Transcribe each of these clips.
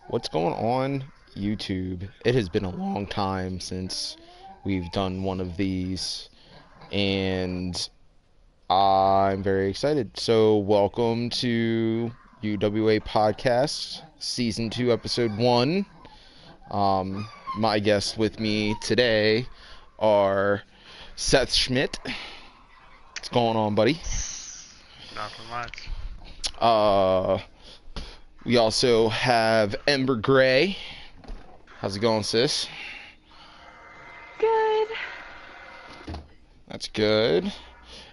What's going on, YouTube? It has been a long time since we've done one of these, and I'm very excited. So, welcome to UWA Podcast Season 2, Episode 1. My guests with me today are Seth Schmidt. What's going on, buddy? Nothing much. We also have Ember Gray. How's it going, sis? Good. That's good.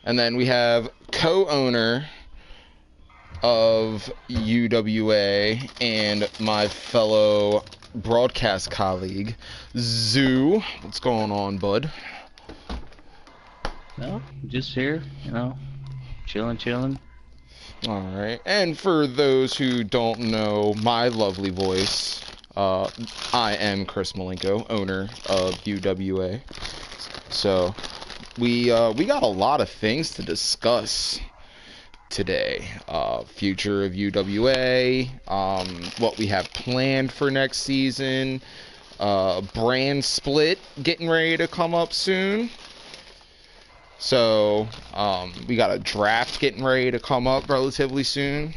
And then we have co-owner of UWA and my fellow broadcast colleague, Zoo. What's going on, bud? No, just here, chilling. All right. And for those who don't know my lovely voice, I am Chris Malenko, owner of UWA. So we got a lot of things to discuss today. Future of UWA, what we have planned for next season, brand split getting ready to come up soon. So, we got a draft getting ready to come up relatively soon.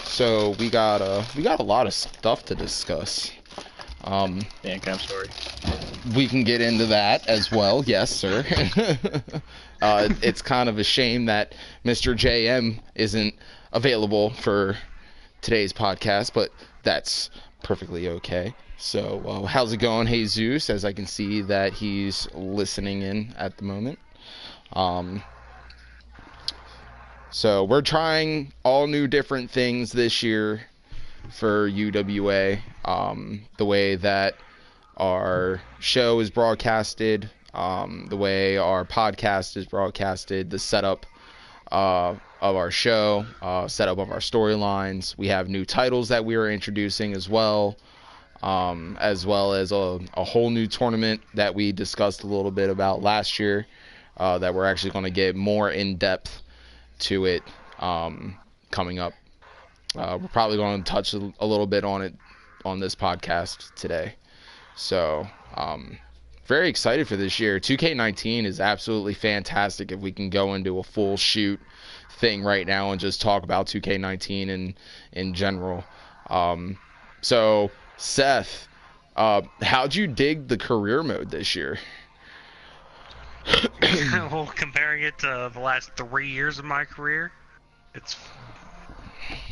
So we got a lot of stuff to discuss. Bandcamp story. We can get into that as well. Yes, sir. It's kind of a shame that Mr. JM isn't available for today's podcast, but that's perfectly okay. So, how's it going, Jesus? As I can see that he's listening in at the moment. So we're trying all new different things this year for UWA. The way that our show is broadcasted, the way our podcast is broadcasted, the setup of our show, setup of our storylines. We have new titles that we are introducing as well as a whole new tournament that we discussed a little bit about last year. That we're actually going to get more in-depth to it coming up. We're probably going to touch a little bit on it on this podcast today. So, very excited for this year. 2K19 is absolutely fantastic if we can go into a full shoot thing right now and just talk about 2K19 in general. So, Seth, how'd you dig the career mode this year? Well, comparing it to the last 3 years of my career,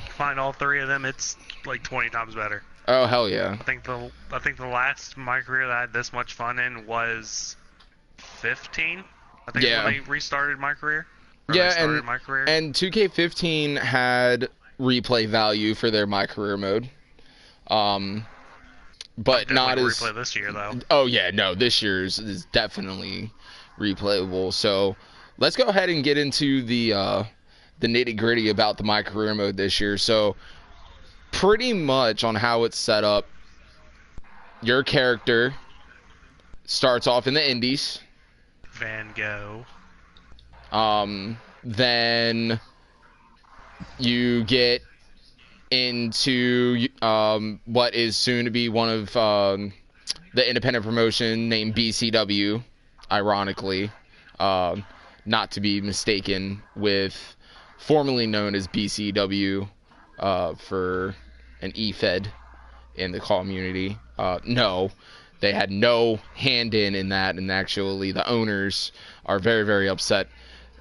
find all three of them, it's like 20 times better. Oh, hell yeah. I think the last my career that I had this much fun in was 15. I think Yeah. when they restarted my career. Yeah, and 2K15 had replay value for their My Career mode. But not as replay this year though. Oh yeah, no, this year's is definitely replayable. So let's go ahead and get into the nitty-gritty about the My Career mode this year. So pretty much on how it's set up, your character starts off in the indies. Van Gogh. Then you get into what is soon to be one of the independent promotion named BCW, ironically, not to be mistaken with formerly known as BCW for an EFED in the community. No, they had no hand in that, and actually the owners are very, very upset,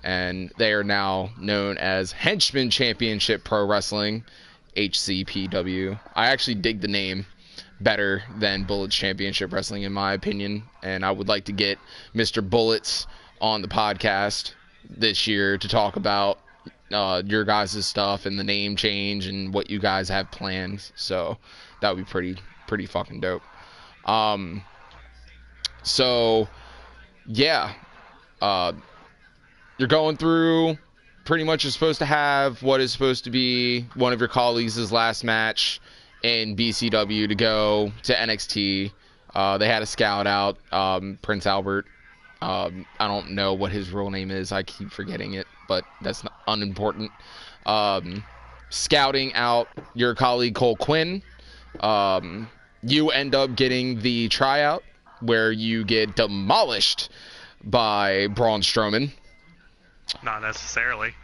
and they are now known as Henchman Championship Pro Wrestling, HCPW. I actually dig the name better than Bullets Championship Wrestling in my opinion, and I would like to get Mr. Bullets on the podcast this year to talk about your guys' stuff and the name change and what you guys have planned. So that would be pretty fucking dope. So yeah, you're going through. Pretty much you're supposed to have what is supposed to be one of your colleagues' last match in BCW to go to NXT. They had a scout out, Prince Albert. I don't know what his real name is. I keep forgetting it, but that's not unimportant. Scouting out your colleague Cole Quinn You end up getting the tryout where you get demolished by Braun Strowman. Not necessarily.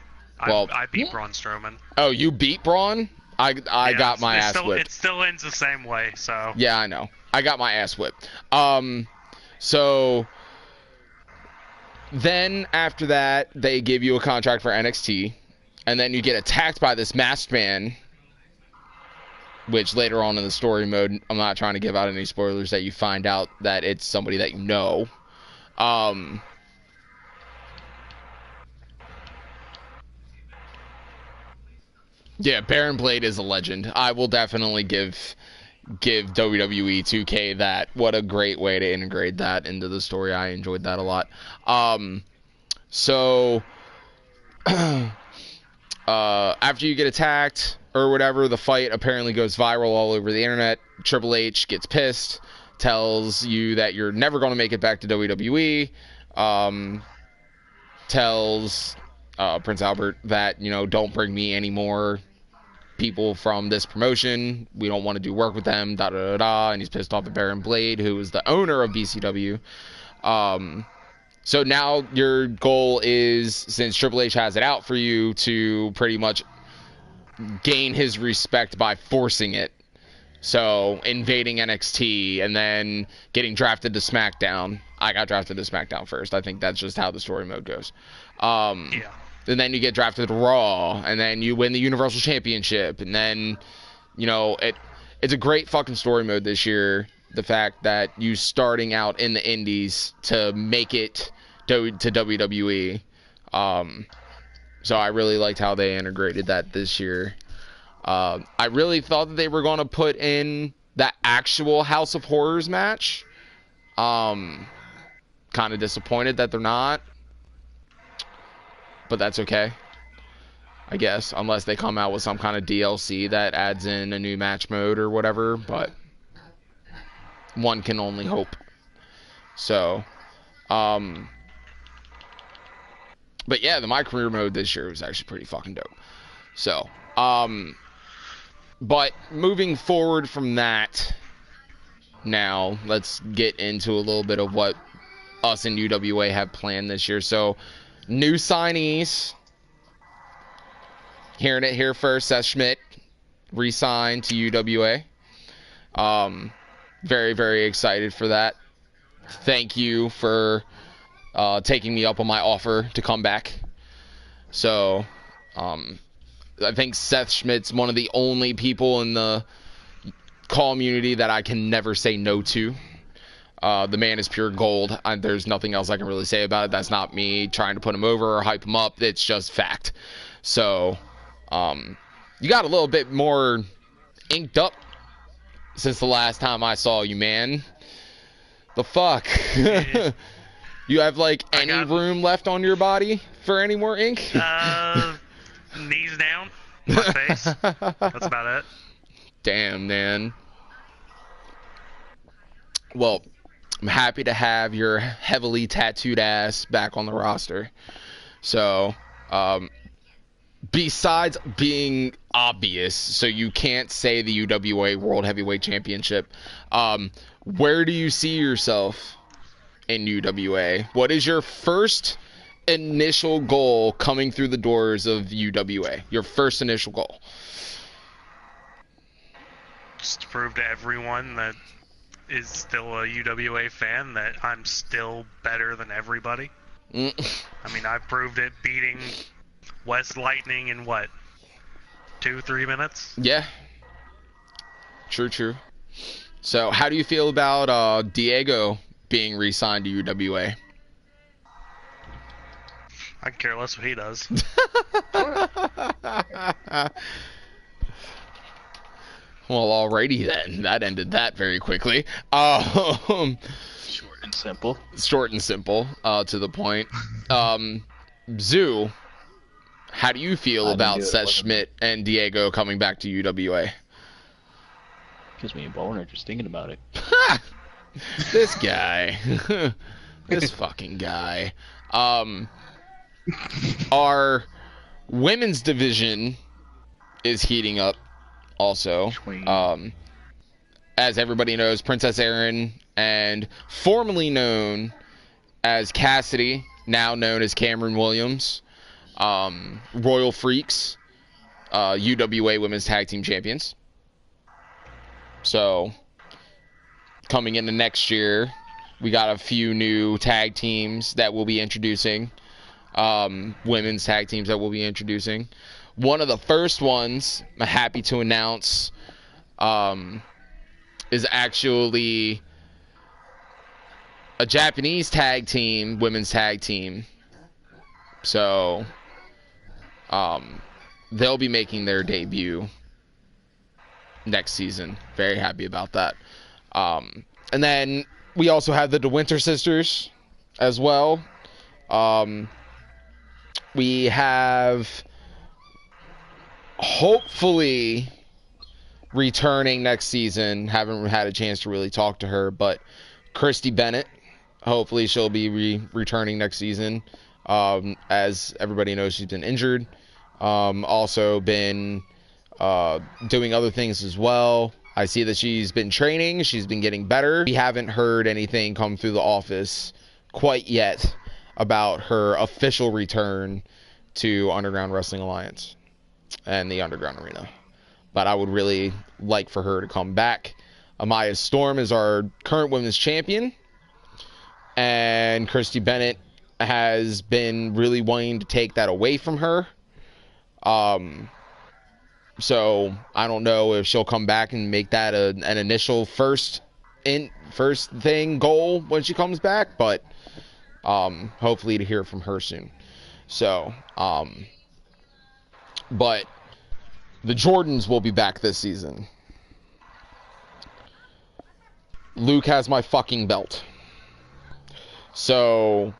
Well, I beat Braun Strowman. Oh, you beat Braun? I got my ass whipped. It still ends the same way, so. Yeah, I know. I got my ass whipped. So then after that, they give you a contract for NXT, and then you get attacked by this masked man, which later on in the story mode, I'm not trying to give out any spoilers, that you find out that it's somebody that you know. Yeah, Baron Blade is a legend. I will definitely give WWE 2K that. What a great way to integrate that into the story. I enjoyed that a lot. So after you get attacked or whatever, the fight apparently goes viral all over the internet. Triple H gets pissed, tells you that you're never going to make it back to WWE, tells Prince Albert that, don't bring me any more people from this promotion. We don't want to do work with them, and he's pissed off at Baron Blade, who is the owner of BCW. So now your goal is, since Triple H has it out for you, to pretty much gain his respect by forcing it. So invading NXT and then getting drafted to SmackDown. I got drafted to SmackDown first. I think that's just how the story mode goes. Yeah. And then you get drafted to Raw, and then you win the Universal Championship, and then, it's a great fucking story mode this year. The fact that you starting out in the Indies to make it to WWE. So I really liked how they integrated that this year. I really thought that they were going to put in that actual House of Horrors match. Kind of disappointed that they're not. But that's okay, I guess, unless they come out with some kind of DLC that adds in a new match mode or whatever, but one can only hope. So, but yeah, the My Career mode this year was actually pretty fucking dope. So, but moving forward from that, now let's get into a little bit of what us and UWA have planned this year. So, new signees. Hearing it here first, Seth Schmidt re-signed to UWA. Very, very excited for that. Thank you for taking me up on my offer to come back. So, I think Seth Schmidt's one of the only people in the community that I can never say no to. The man is pure gold. There's nothing else I can really say about it. That's not me trying to put him over or hype him up. It's just fact. So, you got a little bit more inked up since the last time I saw you, man. The fuck? You have, any room left on your body for any more ink? Knees down, my face. That's about it. Damn, man. Well, I'm happy to have your heavily tattooed ass back on the roster. So, besides being obvious, so you can't say the UWA World Heavyweight Championship, where do you see yourself in UWA? What is your first initial goal coming through the doors of UWA? Your first initial goal? Just to prove to everyone that is still a UWA fan that I'm still better than everybody. I mean, I proved it beating West Lightning in 2-3 minutes? Yeah. True. So, how do you feel about Diego being re-signed to UWA? I care less what he does. Well, alrighty then. That ended that very quickly. Short and simple. To the point. Zoo, how do you feel about Seth Schmidt and Diego coming back to UWA? Gives me a boner just thinking about it. This guy. This fucking guy. Our women's division is heating up also. as everybody knows, Princess Erin and formerly known as Cassidy, now known as Cameron Williams, Royal Freaks, UWA Women's Tag Team Champions. So, coming into next year, we got a few new tag teams that we'll be introducing, women's tag teams that we'll be introducing. One of the first ones I'm happy to announce is actually a Japanese tag team, women's tag team. So, they'll be making their debut next season. Very happy about that. And then we also have the DeWinter sisters as well. We have hopefully returning next season. Haven't had a chance to really talk to her, but Christy Bennett, hopefully she'll be returning next season. As everybody knows, she's been injured. Also been doing other things as well. I see that she's been training. She's been getting better. We haven't heard anything come through the office quite yet about her official return to Underground Wrestling Alliance and the Underground Arena. But I would really like for her to come back. Amaya Storm is our current women's champion. And Christy Bennett has been really wanting to take that away from her. So I don't know if she'll come back and make that an initial first thing goal when she comes back, but hopefully to hear from her soon. So, but the Jordans will be back this season. Luke has my fucking belt. So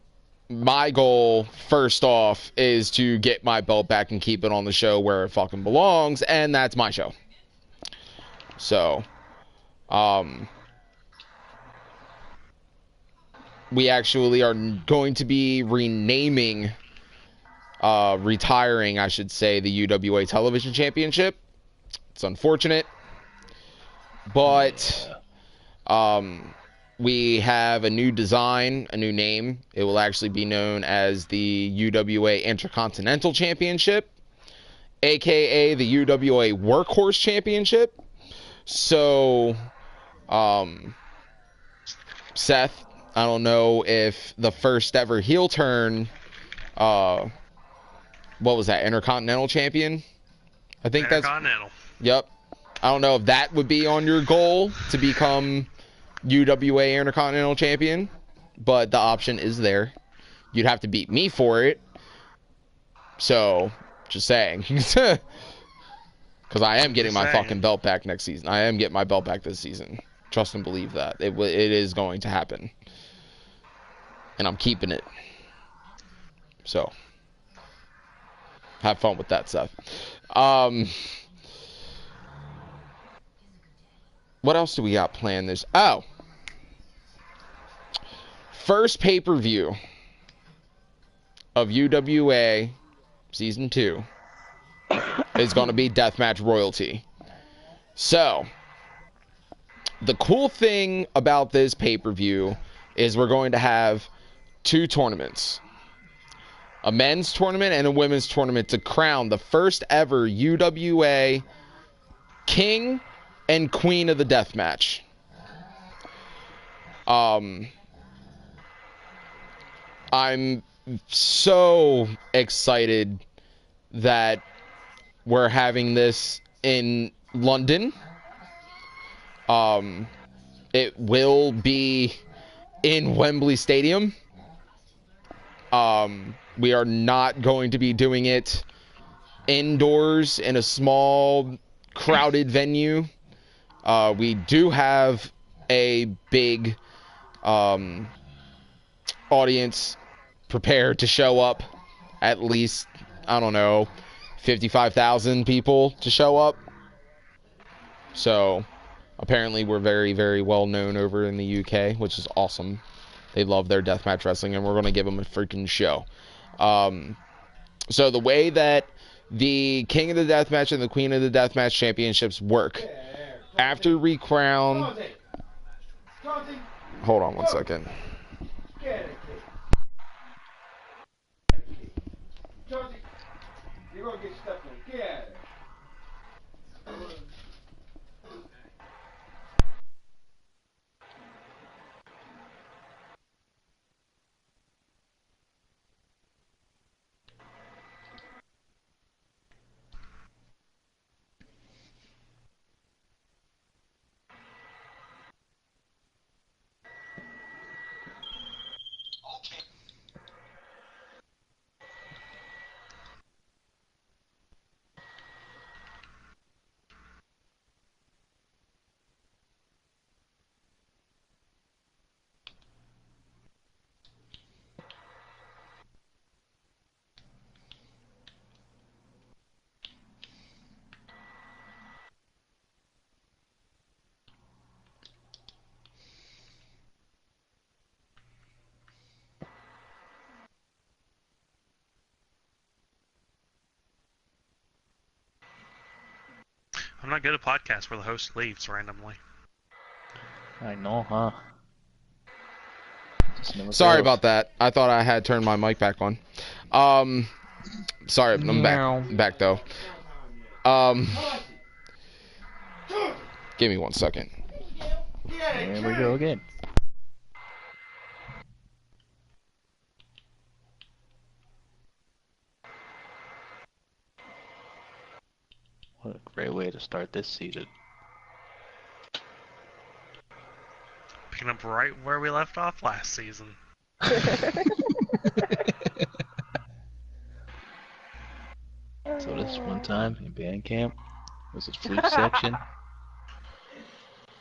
my goal, first off, is to get my belt back and keep it on the show where it fucking belongs, and that's my show. So, we actually are going to be renaming, retiring, I should say, the UWA Television Championship. It's unfortunate, but, we have a new design, a new name. It will actually be known as the UWA Intercontinental Championship, aka the UWA Workhorse Championship. So, Seth, I don't know if the first ever heel turn, what was that, Intercontinental Champion? I think that's... Intercontinental. Yep. I don't know if that would be on your goal to become UWA Intercontinental Champion, but the option is there. You'd have to beat me for it. So, just saying. Because I am getting my fucking belt back next season. I am getting my belt back this season. Trust and believe that. It is going to happen. And I'm keeping it. So, have fun with that stuff. What else do we got planned this? Oh. First pay-per-view of UWA Season 2 is going to be Deathmatch Royalty. So, the cool thing about this pay-per-view is we're going to have two tournaments. A men's tournament and a women's tournament to crown the first ever UWA King and Queen of the Deathmatch. I'm so excited that we're having this in London. It will be in Wembley Stadium. We are not going to be doing it indoors in a small, crowded venue. We do have a big audience prepared to show up. At least, I don't know, 55,000 people to show up. So, apparently we're very, very well known over in the UK, which is awesome. They love their deathmatch wrestling, and we're going to give them a freaking show. So the way that the King of the Deathmatch and the Queen of the Deathmatch championships work, After recrown... Hold on 1 second. You're gonna get stuck in. Get I'm not good at podcasts where the host leaves randomly. I know, huh? Sorry about that. I thought I had turned my mic back on. Sorry, I'm back though. Give me 1 second. There we go again. What a great way to start this season. Picking up right where we left off last season. So this one time in band camp was this flute section.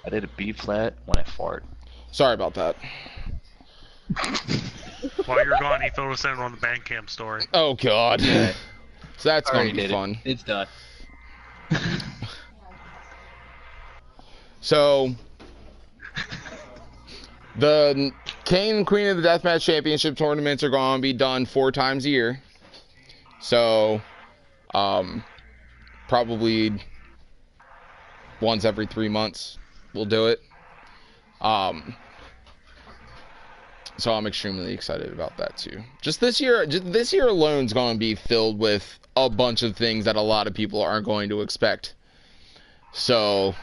I did a B flat when I fart. Sorry about that. While you were gone, he filled us in on the Bandcamp story. Oh God. Yeah. So that's going to be fun. It's done. So, the King and Queen of the Deathmatch Championship tournaments are going to be done 4 times a year. So, probably once every 3 months we'll do it. So I'm extremely excited about that too. Just this year alone is going to be filled with a bunch of things that a lot of people aren't going to expect. So,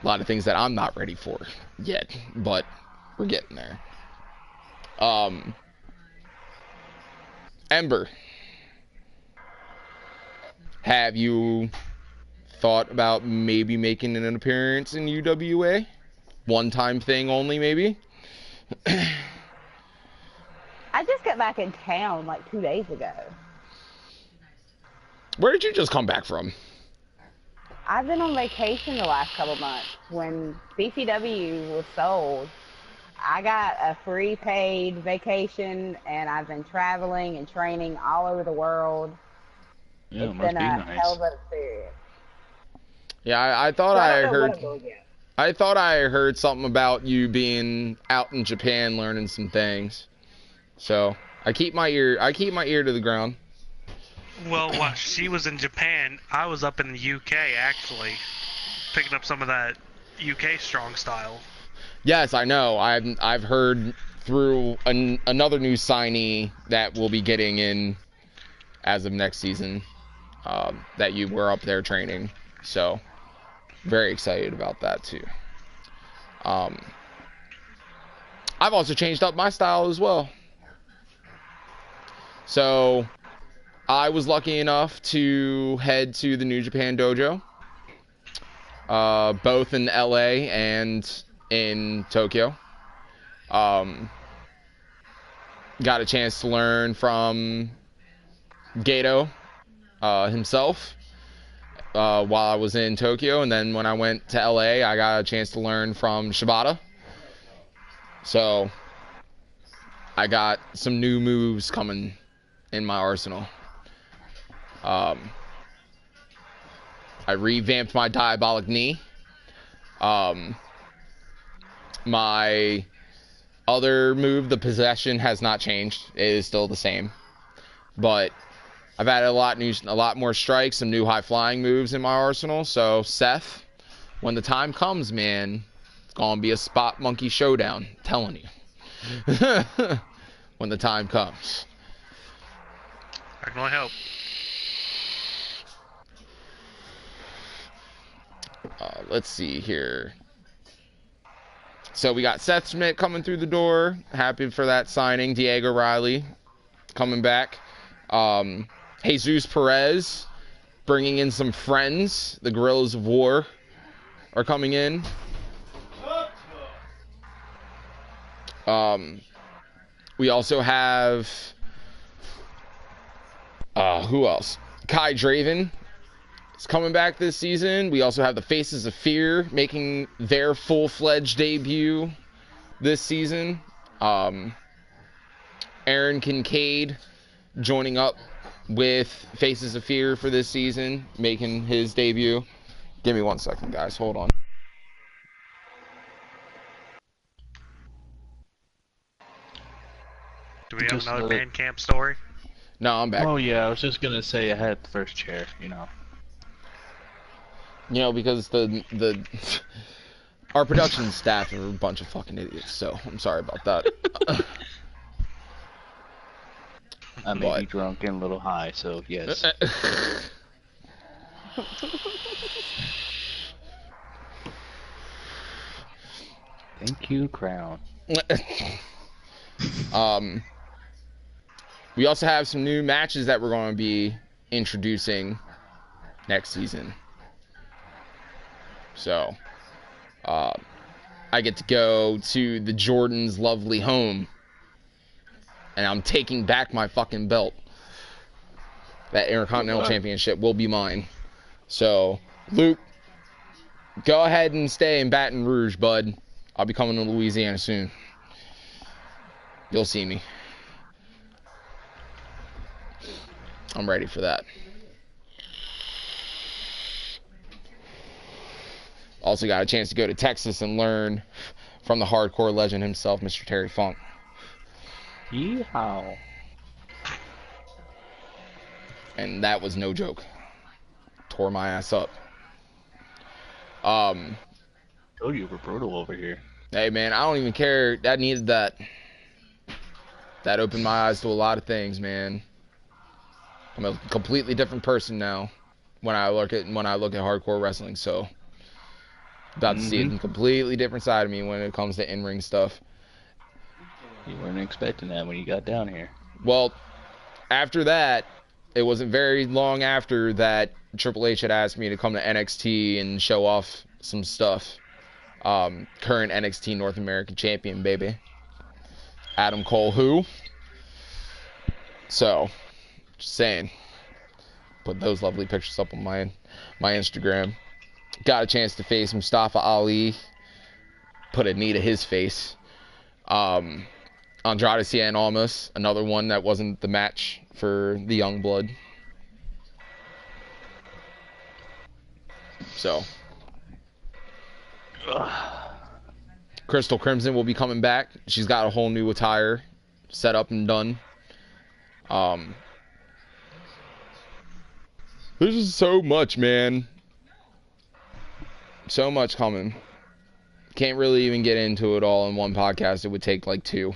a lot of things that I'm not ready for yet, but we're getting there. Ember, have you thought about maybe making an appearance in UWA? One-time thing only, maybe? I just got back in town like 2 days ago. Where did you just come back from? I've been on vacation the last couple months. When CZW was sold, I got a free paid vacation, and I've been traveling and training all over the world. Yeah, It's must been be a nice. hell of an experience. Yeah, I thought So I don't know heard. what I'm gonna get. I thought I heard something about you being out in Japan learning some things. So I keep my ear to the ground. Well, while she was in Japan, I was up in the UK actually, picking up some of that UK strong style. Yes, I know. I've heard through another new signee that we'll be getting in as of next season that you were up there training. So very excited about that too. I've also changed up my style as well. So I was lucky enough to head to the New Japan Dojo, both in LA and in Tokyo. Got a chance to learn from Gato himself while I was in Tokyo, and then when I went to LA, I got a chance to learn from Shibata. So I got some new moves coming in my arsenal. I revamped my diabolic knee. My other move, the possession, has not changed. It is still the same, but I've added a lot more strikes, some new high flying moves in my arsenal. So Seth, when the time comes, man, it's gonna be a spot monkey showdown. I'm telling you. When the time comes. I can only hope. Let's see here. So we got Seth Schmidt coming through the door. Happy for that signing. Diego Riley coming back. Jesus Perez bringing in some friends. The Guerrillas of War are coming in. We also have who else? Kai Draven is coming back this season. We also have the Faces of Fear making their full-fledged debut this season. Aaron Kincaid joining up with Faces of Fear for this season, making his debut. Give me 1 second, guys. Hold on. Do we have another Bandcamp story? No, I'm back. Oh yeah, I was just gonna say I had the first chair, Because the our production staff are a bunch of fucking idiots, so I'm sorry about that. I may be drunk and a little high, so yes. Thank you, Crown. We also have some new matches that we're going to be introducing next season. So, I get to go to the Jordan's lovely home, and I'm taking back my fucking belt. That Intercontinental Championship will be mine. So, Luke, go ahead and stay in Baton Rouge, bud. I'll be coming to Louisiana soon. You'll see me. I'm ready for that. Also got a chance to go to Texas and learn from the hardcore legend himself, Mr. Terry Funk. Yeehaw. And that was no joke. Tore my ass up. Oh, you were brutal over here. Hey, man, I don't even care. That needed that. That opened my eyes to a lot of things, man. I'm a completely different person now when I look at hardcore wrestling. So, about to see a completely different side of me when it comes to in-ring stuff. You weren't expecting that when you got down here. Well, after that, it wasn't very long after that Triple H had asked me to come to NXT and show off some stuff. Current NXT North American champion, baby. Adam Cole, who? So, just saying. Put those lovely pictures up on my Instagram. Got a chance to face Mustafa Ali. Put a knee to his face. Andrade Cien Almas, another one that wasn't the match for the Young Blood. So. Crystal Crimson will be coming back. She's got a whole new attire set up and done. There's just so much, man. So much coming. Can't really even get into it all in one podcast. It would take like 2.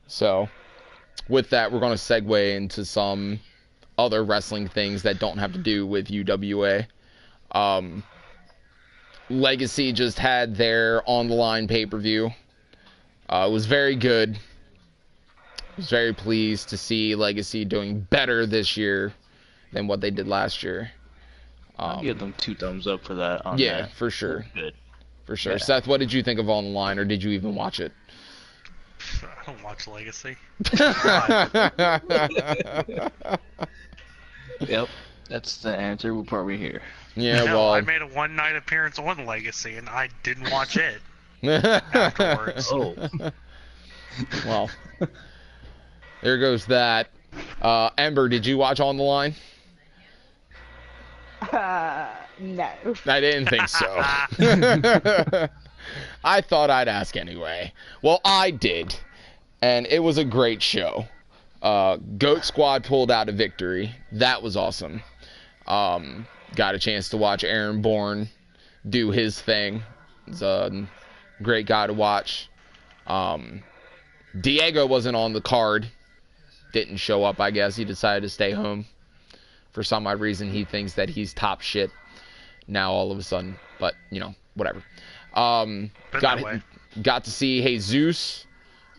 So, with that, we're going to segue into some other wrestling things that don't have to do with UWA. Legacy just had their On the Line pay-per-view. It was very good. I was very pleased to see Legacy doing better this year than what they did last year. I'll give them 2 thumbs up for that. Yeah, for sure. Good. For sure. Yeah. Seth, what did you think of On the Line, or did you even watch it? I don't watch Legacy. Yep, that's the answer. We'll probably hear. Yeah, No, well. I made a one-night appearance on Legacy, and I didn't watch it afterwards. Oh. Well, there goes that. Ember, did you watch On the Line? No. I didn't think so. I thought I'd ask anyway. Well, I did, and it was a great show. Goat Squad pulled out a victory. That was awesome. got a chance to watch Aaron Bourne do his thing. He's a great guy to watch. Diego wasn't on the card. Didn't show up, I guess. He decided to stay home. For some odd reason, he thinks that he's top shit now all of a sudden. But, you know, whatever. Got to see Jesus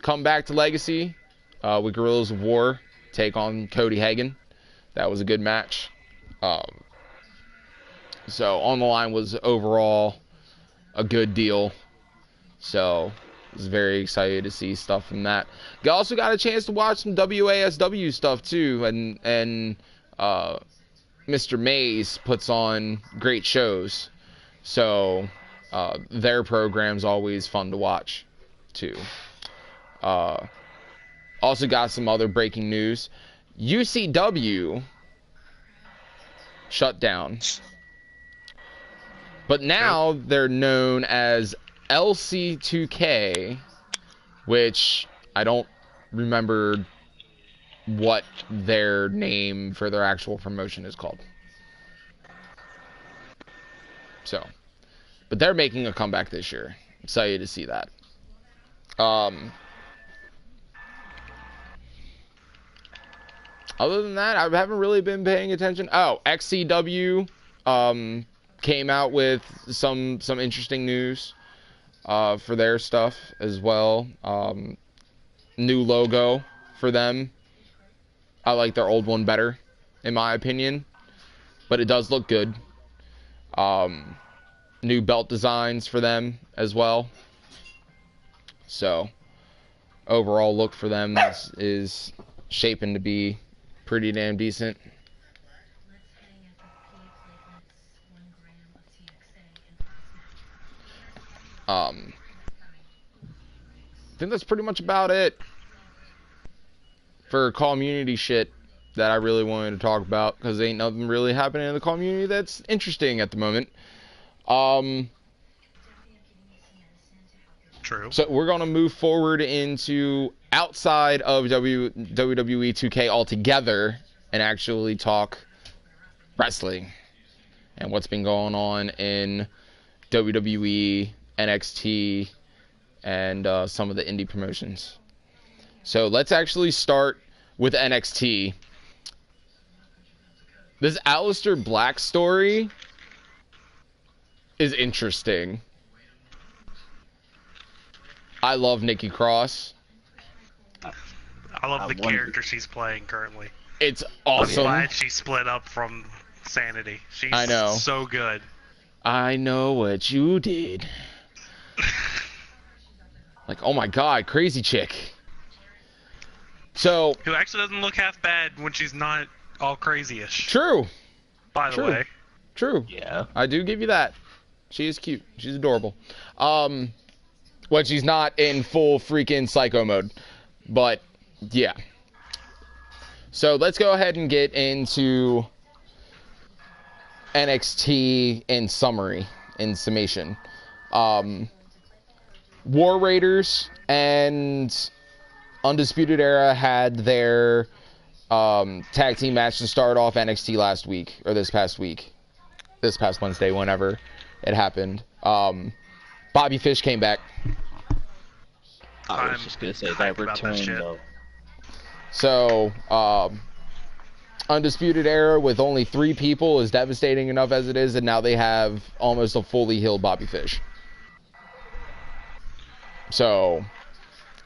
come back to Legacy with Guerrillas of War take on Cody Hagen. That was a good match. So On the Line was overall a good deal. So I was very excited to see stuff from that. I also got a chance to watch some WASW stuff too, and Mr. Mays puts on great shows. So their program's always fun to watch too. Also got some other breaking news. UCW shut down. But now they're known as LC2K, which I don't remember what their name for their actual promotion is called. So, but they're making a comeback this year. Excited to see that. Other than that, I haven't really been paying attention. Oh, XCW came out with some interesting news for their stuff as well. New logo for them. I like their old one better, in my opinion, but it does look good. New belt designs for them as well. So, overall look for them is shaping to be pretty damn decent. I think that's pretty much about it for community shit that I really wanted to talk about, because ain't nothing really happening in the community that's interesting at the moment. True. So we're going to move forward into outside of WWE 2K altogether and actually talk wrestling and what's been going on in WWE, NXT, and some of the indie promotions. So let's actually start with NXT. This Aleister Black story is interesting. I love Nikki Cross. I love the character she's playing currently. It's awesome. I'm glad she split up from Sanity. She's I know. So good. I know what you did. Like, oh my god, crazy chick. So, who actually doesn't look half bad when she's not all crazy-ish. True. By the way. True. Yeah. I do give you that. She is cute. She's adorable. When she's not in full freaking psycho mode. But, yeah. So, let's go ahead and get into NXT in summary, in summation. War Raiders and Undisputed Era had their tag team match to start off NXT last week, or this past week. This past Wednesday, whenever it happened. Bobby Fish came back. I was just going to say that return, though. So, Undisputed Era with only 3 people is devastating enough as it is, and now they have almost a fully healed Bobby Fish. So,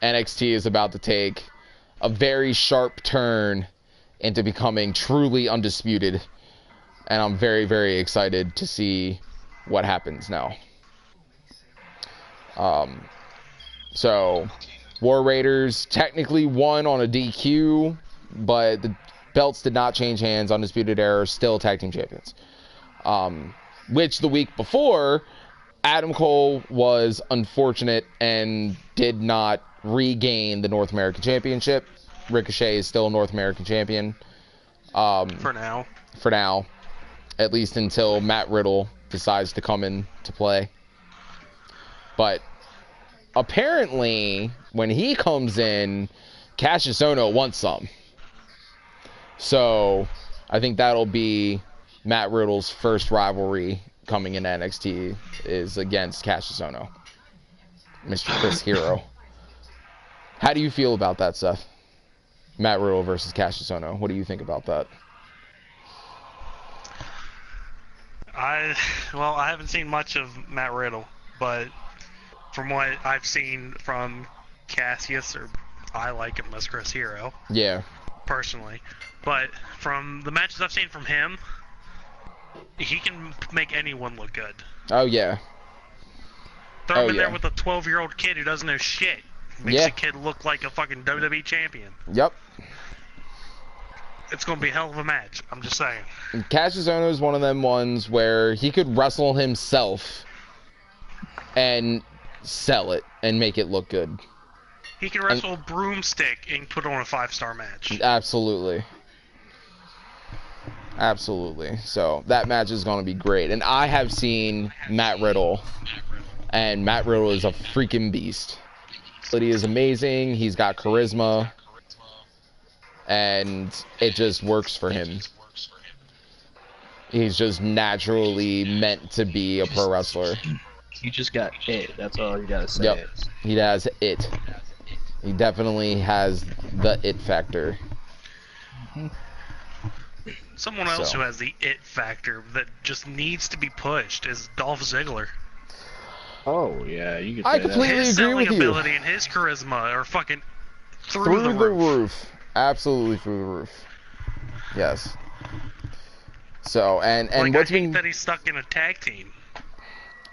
NXT is about to take a very sharp turn into becoming truly undisputed, and I'm very, very excited to see what happens now. So, War Raiders technically won on a DQ, but the belts did not change hands. Undisputed Era are still tag team champions. Which the week before, Adam Cole was unfortunate and did not regain the North American Championship. Ricochet is still North American Champion. For now. For now. At least until Matt Riddle decides to come into play. But apparently, when he comes in, Cassius Ohno wants some. So, I think that'll be Matt Riddle's first rivalry coming in NXT is against Cassius Ohno, Mr. Chris Hero. How do you feel about that, Seth? Matt Riddle versus Cassius Ohno. What do you think about that? I haven't seen much of Matt Riddle, but from what I've seen from Cassius, or I like him as Chris Hero. Yeah. Personally. But from the matches I've seen from him, he can make anyone look good. Oh, yeah. Throw him in there with a 12-year-old kid who doesn't know shit. Makes the kid look like a fucking WWE champion. Yep. It's going to be a hell of a match. I'm just saying. Cassius Ohno is one of them ones where he could wrestle himself and sell it and make it look good. He can wrestle a broomstick and put on a 5-star match. Absolutely. Absolutely. So that match is going to be great. And I have seen Matt Riddle, and Matt Riddle is a freaking beast. He is amazing. He's got charisma, and it just works for him. He's just naturally meant to be a pro wrestler. You just got it. That's all you gotta say. Yep. He has it. He definitely has the it factor. Someone else who has the it factor that just needs to be pushed is Dolph Ziggler. Oh yeah, you could. I completely his agree selling with you. ability and his charisma are fucking Through the roof. Absolutely through the roof. Yes. So and like, what's I hate been that he's stuck in a tag team.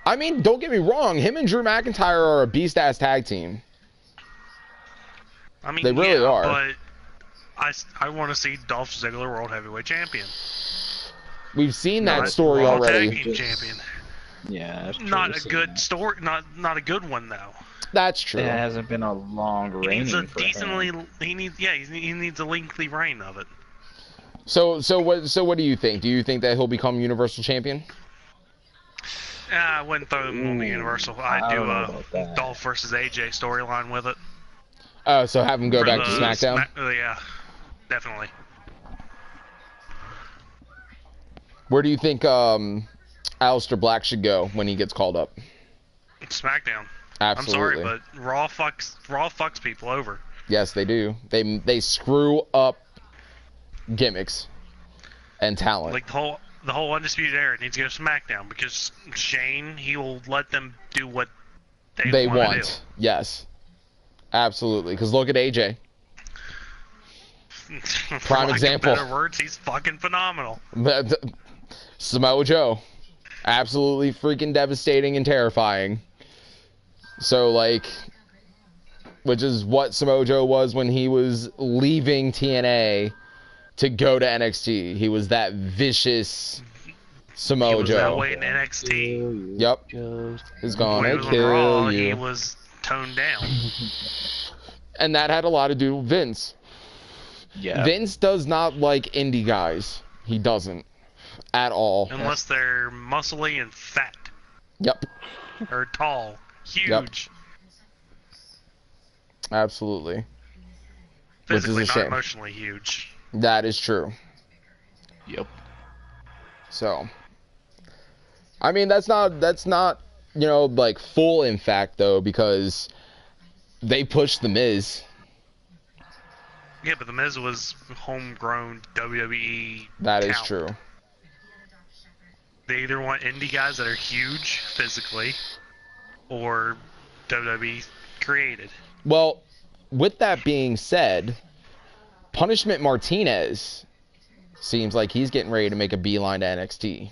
I mean, don't get me wrong, him and Drew McIntyre are a beast ass tag team. I mean, they really are. But I want to see Dolph Ziggler World Heavyweight Champion. We've seen that story already. Tag team champion. Yeah, that's true. Not a good story. Not a good one though. That's true. It hasn't been a long reign. He needs a decently. He needs a lengthy reign of it. So what do you think? Do you think that he'll become Universal Champion? I wouldn't throw him on the Universal. I'd do a Dolph versus AJ storyline with it. Oh, so have him go back to SmackDown? Yeah, definitely. Where do you think Aleister Black should go when he gets called up? SmackDown. Absolutely. I'm sorry, but Raw fucks people over. Yes, they do. They screw up gimmicks and talent. Like the whole Undisputed Era needs to go to SmackDown because Shane, he will let them do what they want to do. Yes. Absolutely. Because look at AJ. Prime example. In better words, he's fucking phenomenal. Samoa Joe. Absolutely freaking devastating and terrifying. So, like, which is what Samoa Joe was when he was leaving TNA to go to NXT. He was that vicious Samoa Joe. He was that way in NXT. Yep. He's gonna when he was kill Raw, you. He was toned down. And that had a lot to do with Vince. Yeah. Vince does not like indie guys. He doesn't. At all. Unless they're muscly and fat. Yep. Or tall. Huge. Yep. Absolutely. Physically, Which is a not shame. emotionally huge. That is true. Yep. So, I mean, that's not, you know, like full in fact though, because they pushed The Miz. Yeah, but The Miz was homegrown WWE That is talent. true. They either want indie guys that are huge physically, or WWE created. Well, with that being said, Punishment Martinez seems like he's getting ready to make a beeline to NXT.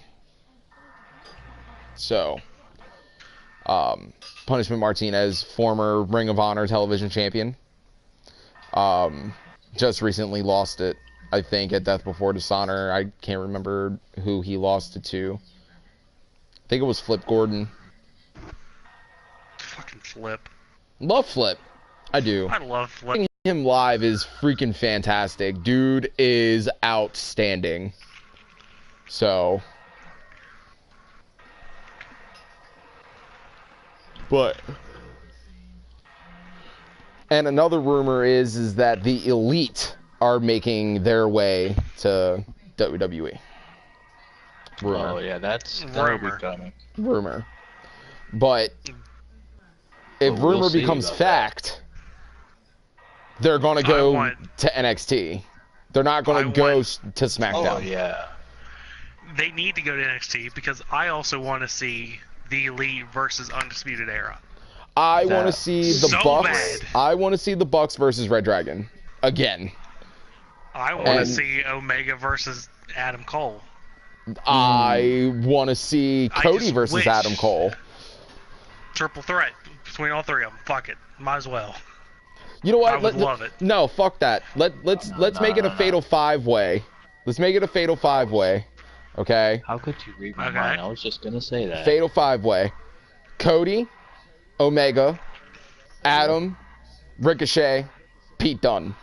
So, Punishment Martinez, former Ring of Honor television champion, just recently lost it, I think, at Death Before Dishonor. I can't remember who he lost it to. I think it was Flip Gordon. Fucking Flip. Love Flip. I do. I love Flip. Watching him live is freaking fantastic. Dude is outstanding. So, but, and another rumor is that the Elite are making their way to WWE. Rumor. Oh yeah, that'll be Rumor. coming. Rumor. But if Well, we'll rumor see becomes about fact, they're going to go to NXT. They're not going to go to SmackDown. Oh yeah. They need to go to NXT because I also want to see the Elite versus Undisputed Era. I want to see the So Bucks. bad. I want to see the Bucks versus Red Dragon again. I want to And- see Omega versus Adam Cole. I want to see I Cody just versus wish- Adam Cole. Triple threat between all three of them. Fuck it. Might as well. You know what? I would love it. No, fuck that. Let's make it a fatal 5-way. Let's make it a fatal 5-way. Okay? How could you read my Okay. mind? I was just gonna say that. Fatal 5-way. Cody, Omega, Adam, Ricochet, Pete Dunne.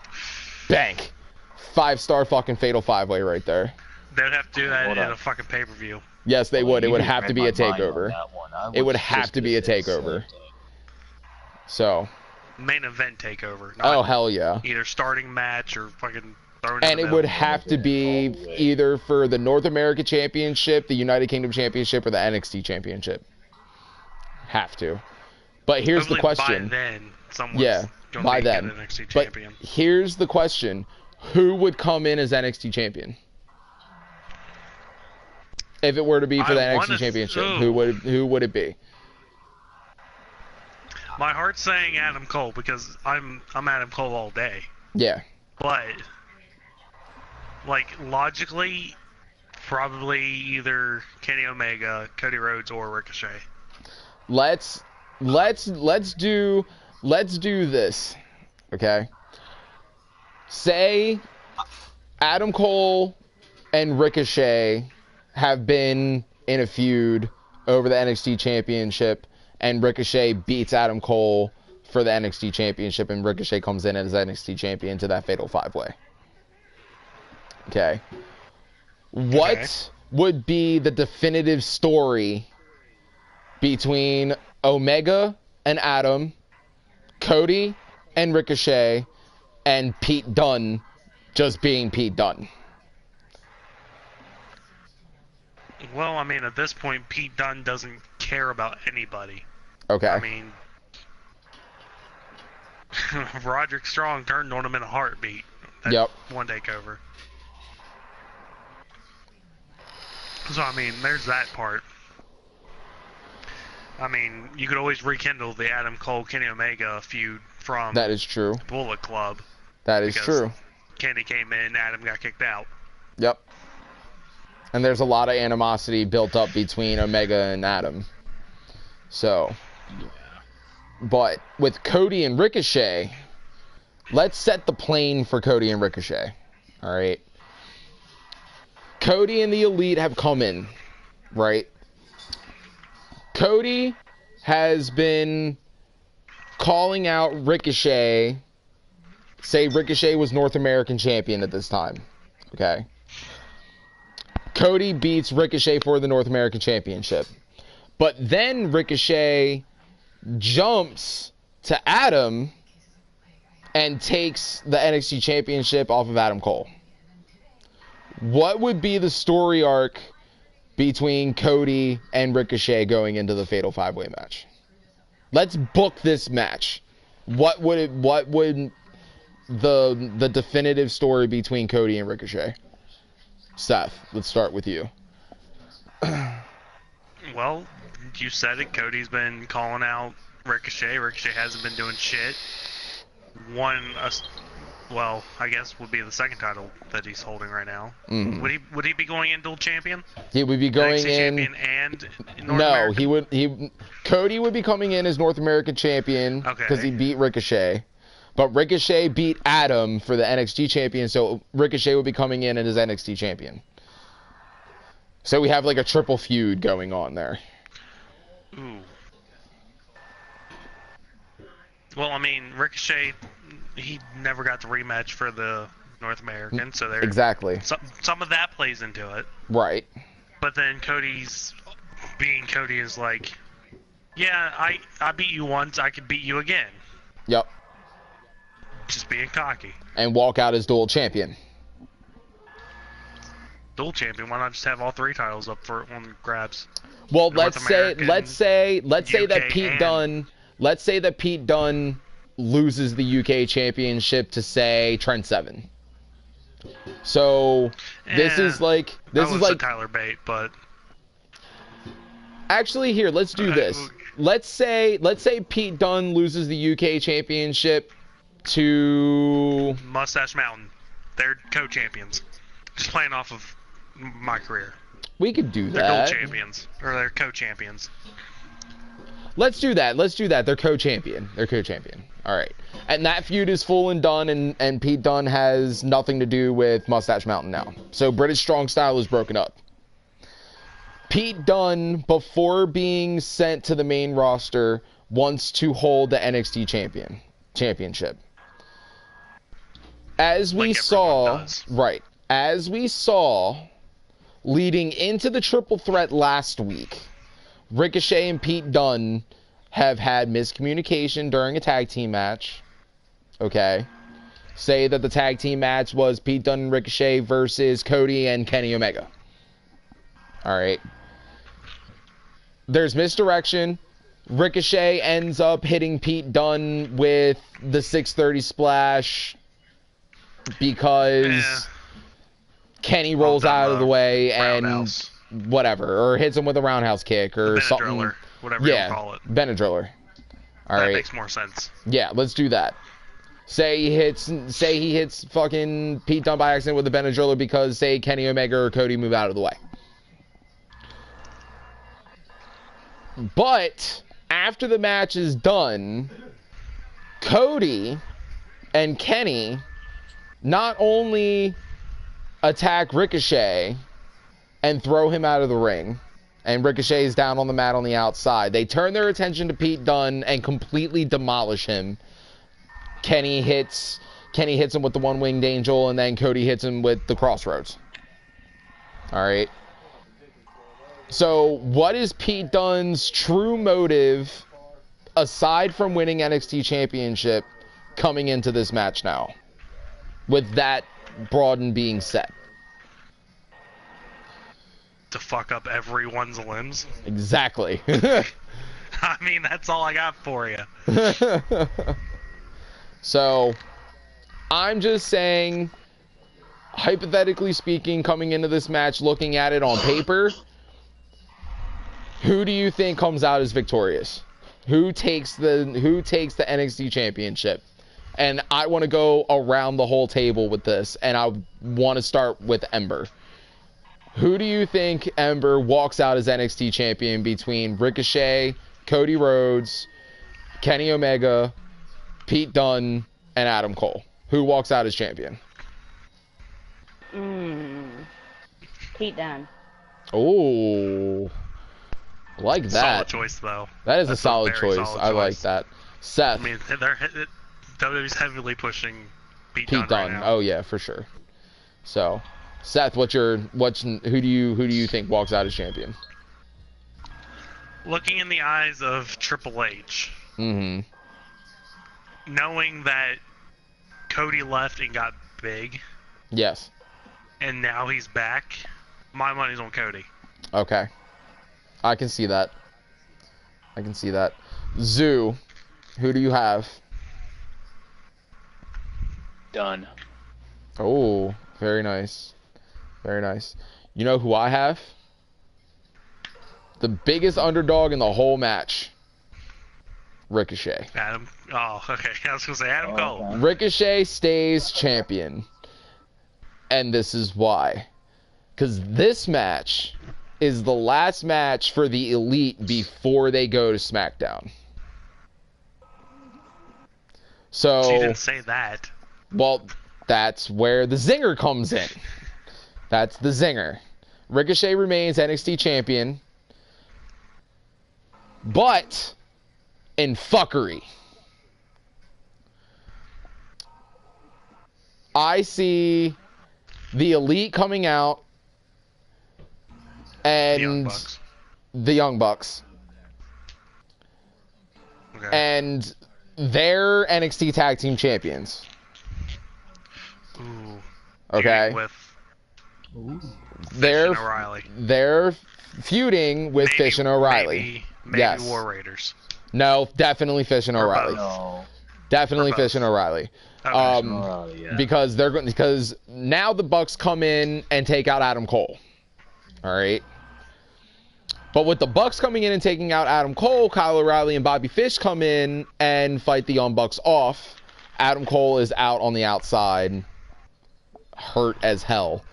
Bank. 5-star fucking fatal 5-way right there. They'd have to do that Hold in on. a fucking pay-per-view. Yes, they would. It You would just have to read be my a mind on takeover. that one. I It would was have just to be a gonna say the takeover. same thing. So, Main event takeover. oh Not hell yeah. either starting match or fucking throwing And it would have to be either for the North American Championship, the United Kingdom Championship, or the NXT Championship. Have to. But here's the question. By then, someone's Yeah, gonna by be then. an NXT But champion. here's the question. Who would come in as NXT champion? If it were to be for I the NXT wanna- Championship, ooh. who would it be? My heart's saying Adam Cole because I'm Adam Cole all day. Yeah. But like logically, probably either Kenny Omega, Cody Rhodes, or Ricochet. Let's do this. Okay? Say Adam Cole and Ricochet have been in a feud over the NXT Championship, and Ricochet beats Adam Cole for the NXT Championship, and Ricochet comes in as NXT Champion to that Fatal 5-Way. Okay. What would be the definitive story between Omega and Adam, Cody and Ricochet, and Pete Dunne just being Pete Dunne? Well, I mean, at this point, Pete Dunne doesn't care about anybody. Okay. I mean, Roderick Strong turned on him in a heartbeat. That Yep. one takeover. So, I mean, there's that part. I mean, you could always rekindle the Adam Cole, Kenny Omega feud from That is true. Bullet Club. That is Because- true. Kenny came in, Adam got kicked out. Yep. And there's a lot of animosity built up between Omega and Adam. So, but with Cody and Ricochet, let's set the plane for Cody and Ricochet. All right. Cody and the Elite have come in, right? Cody has been calling out Ricochet. Say Ricochet was North American champion at this time. Okay. Cody beats Ricochet for the North American Championship. But then Ricochet jumps to Adam and takes the NXT Championship off of Adam Cole. What would be the story arc between Cody and Ricochet going into the Fatal 5-Way match? Let's book this match. What would the definitive story between Cody and Ricochet? Seth, let's start with you. Well, you said it. Cody's been calling out Ricochet. Ricochet hasn't been doing shit. Well, I guess would be the second title that he's holding right now. Mhm. Would he be going in dual champion? He would be going NXT in. champion and North No, American? Cody would be coming in as North American champion because Okay. he beat Ricochet. But Ricochet beat Adam for the NXT champion, so Ricochet would be coming in as NXT champion. So we have like a triple feud going on there. Ooh. Well, I mean, Ricochet, he never got the rematch for the North American, so there Exactly. some of that plays into it. Right. But then Cody's being Cody is like, yeah, I beat you once, I could beat you again. Yep. Just being cocky. And walk out as dual champion. dual champion. Why not just have all 3 titles up for one grabs? Well, North American, let's say that UK, Pete Dunne loses the UK championship to, say, Trent Seven. So this is like Tyler Bate, but actually here, let's do this. Let's say Pete Dunne loses the UK championship to Mustache Mountain. They're co-champions. Just playing off of my career. We could do They're that. dual champions, or they're co-champions. Let's do that. They're co-champion. All right. And that feud is full and done, and Pete Dunne has nothing to do with Mustache Mountain now. So British Strong Style is broken up. Pete Dunne, before being sent to the main roster, wants to hold the NXT championship. As we saw, leading into the triple threat last week, Ricochet and Pete Dunne have had miscommunication during a tag team match. Okay. Say that the tag team match was Pete Dunne and Ricochet versus Cody and Kenny Omega. Alright. There's misdirection. Ricochet ends up hitting Pete Dunne with the 630 splash because Kenny rolls out of the way and whatever, or hits him with a roundhouse kick or something. Whatever you call it. Benadriller. All right. That makes more sense. Yeah, let's do that. Say he hits fucking Pete Dunne by accident with a Benadriller because, say, Kenny Omega or Cody move out of the way. But after the match is done, Cody and Kenny not only attack Ricochet and throw him out of the ring, and Ricochet is down on the mat on the outside, they turn their attention to Pete Dunne and completely demolish him. Kenny hits him with the one-winged angel, and then Cody hits him with the crossroads. Alright. So, what is Pete Dunne's true motive, aside from winning NXT Championship, coming into this match now? With that broadened being said. To fuck up everyone's limbs? Exactly. I mean, that's all I got for you. So, I'm just saying, hypothetically speaking, coming into this match, looking at it on paper, who do you think comes out as victorious? Who takes the NXT Championship? And I want to go around the whole table with this, and I want to start with Ember. Who do you think Ember walks out as NXT champion between Ricochet, Cody Rhodes, Kenny Omega, Pete Dunne, and Adam Cole? Who walks out as champion? Pete Dunne. Oh, like that. Solid choice, though. That is a solid choice. I like that. Seth. I mean, WWE's heavily pushing Pete Dunne right now. Oh yeah, for sure. So, Seth, who do you think walks out as champion? Looking in the eyes of Triple H, knowing that Cody left and got big, yes, and now he's back, my money's on Cody. Okay, I can see that. Zoo, who do you have? Done. Oh, very nice. Very nice. You know who I have? The biggest underdog in the whole match. Ricochet. Adam. Oh, okay. I was going to say Adam Cole. Ricochet stays champion. And this is why. Because this match is the last match for the Elite before they go to SmackDown. So you didn't say that. Well, that's where the zinger comes in. That's the zinger. Ricochet remains NXT champion. But in fuckery, I see the Elite coming out and the Young Bucks. Okay. And they're NXT Tag Team Champions. Ooh. Okay. they're feuding with Fish and O'Reilly. Maybe yes. War Raiders. No, definitely Fish and O'Reilly. No. Definitely Fish and O'Reilly. Okay. Yeah. Because now the Bucks come in and take out Adam Cole. All right. But with the Bucks coming in and taking out Adam Cole, Kyle O'Reilly and Bobby Fish come in and fight the Young Bucks off. Adam Cole is out on the outside, hurt as hell.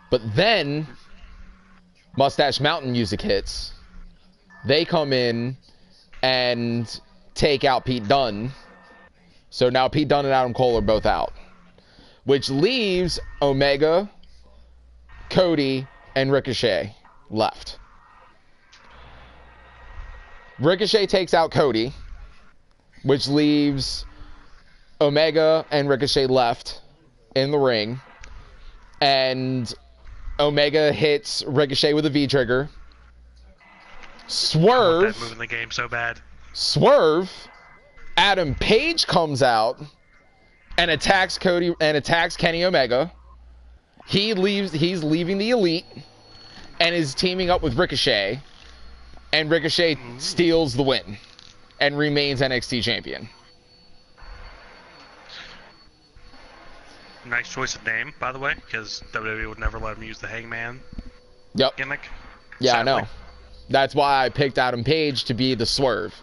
But then Mustache Mountain music hits. They come in and take out Pete Dunne. So now Pete Dunne and Adam Cole are both out, which leaves Omega, Cody, and Ricochet left. Ricochet takes out Cody, which leaves Omega and Ricochet left in the ring. And Omega hits Ricochet with a V-trigger. Swerve. I want that move in the game so bad. Swerve. Adam Page comes out and attacks Kenny Omega. He's leaving the Elite and is teaming up with Ricochet. And Ricochet steals the win and remains NXT champion. Nice choice of name, by the way, because WWE would never let him use the Hangman gimmick. Yeah, sadly. I know. That's why I picked Adam Page to be the Swerve.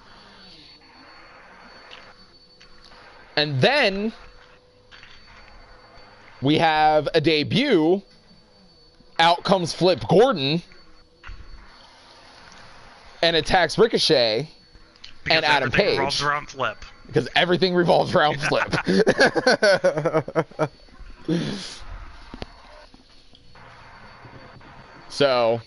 And then we have a debut. Out comes Flip Gordon and attacks Ricochet and Adam Page. Revolves around Flip. Because everything revolves around Flip. So,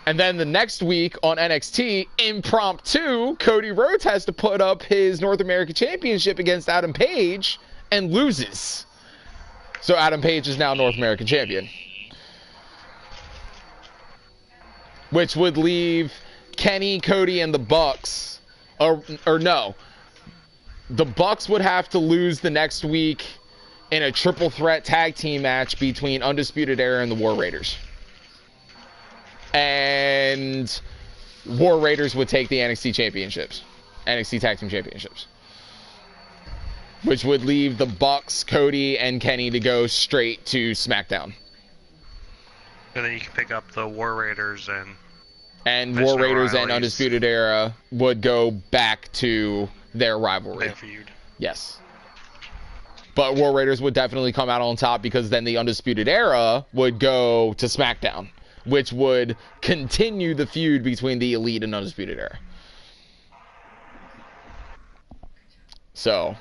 and then the next week on NXT, impromptu, Cody Rhodes has to put up his North American Championship against Adam Page and loses. So Adam Page is now North American Champion. Which would leave Kenny, Cody, and the Bucks, or no, the Bucks would have to lose the next week in a triple threat tag team match between Undisputed Era and the War Raiders. And War Raiders would take the NXT championships, NXT tag team championships, which would leave the Bucks, Cody, and Kenny to go straight to SmackDown. And then you can pick up the War Raiders and War Raiders and Undisputed Era would go back to their rivalry. Their feud. Yes. But War Raiders would definitely come out on top because then the Undisputed Era would go to SmackDown, which would continue the feud between the Elite and Undisputed Era. So,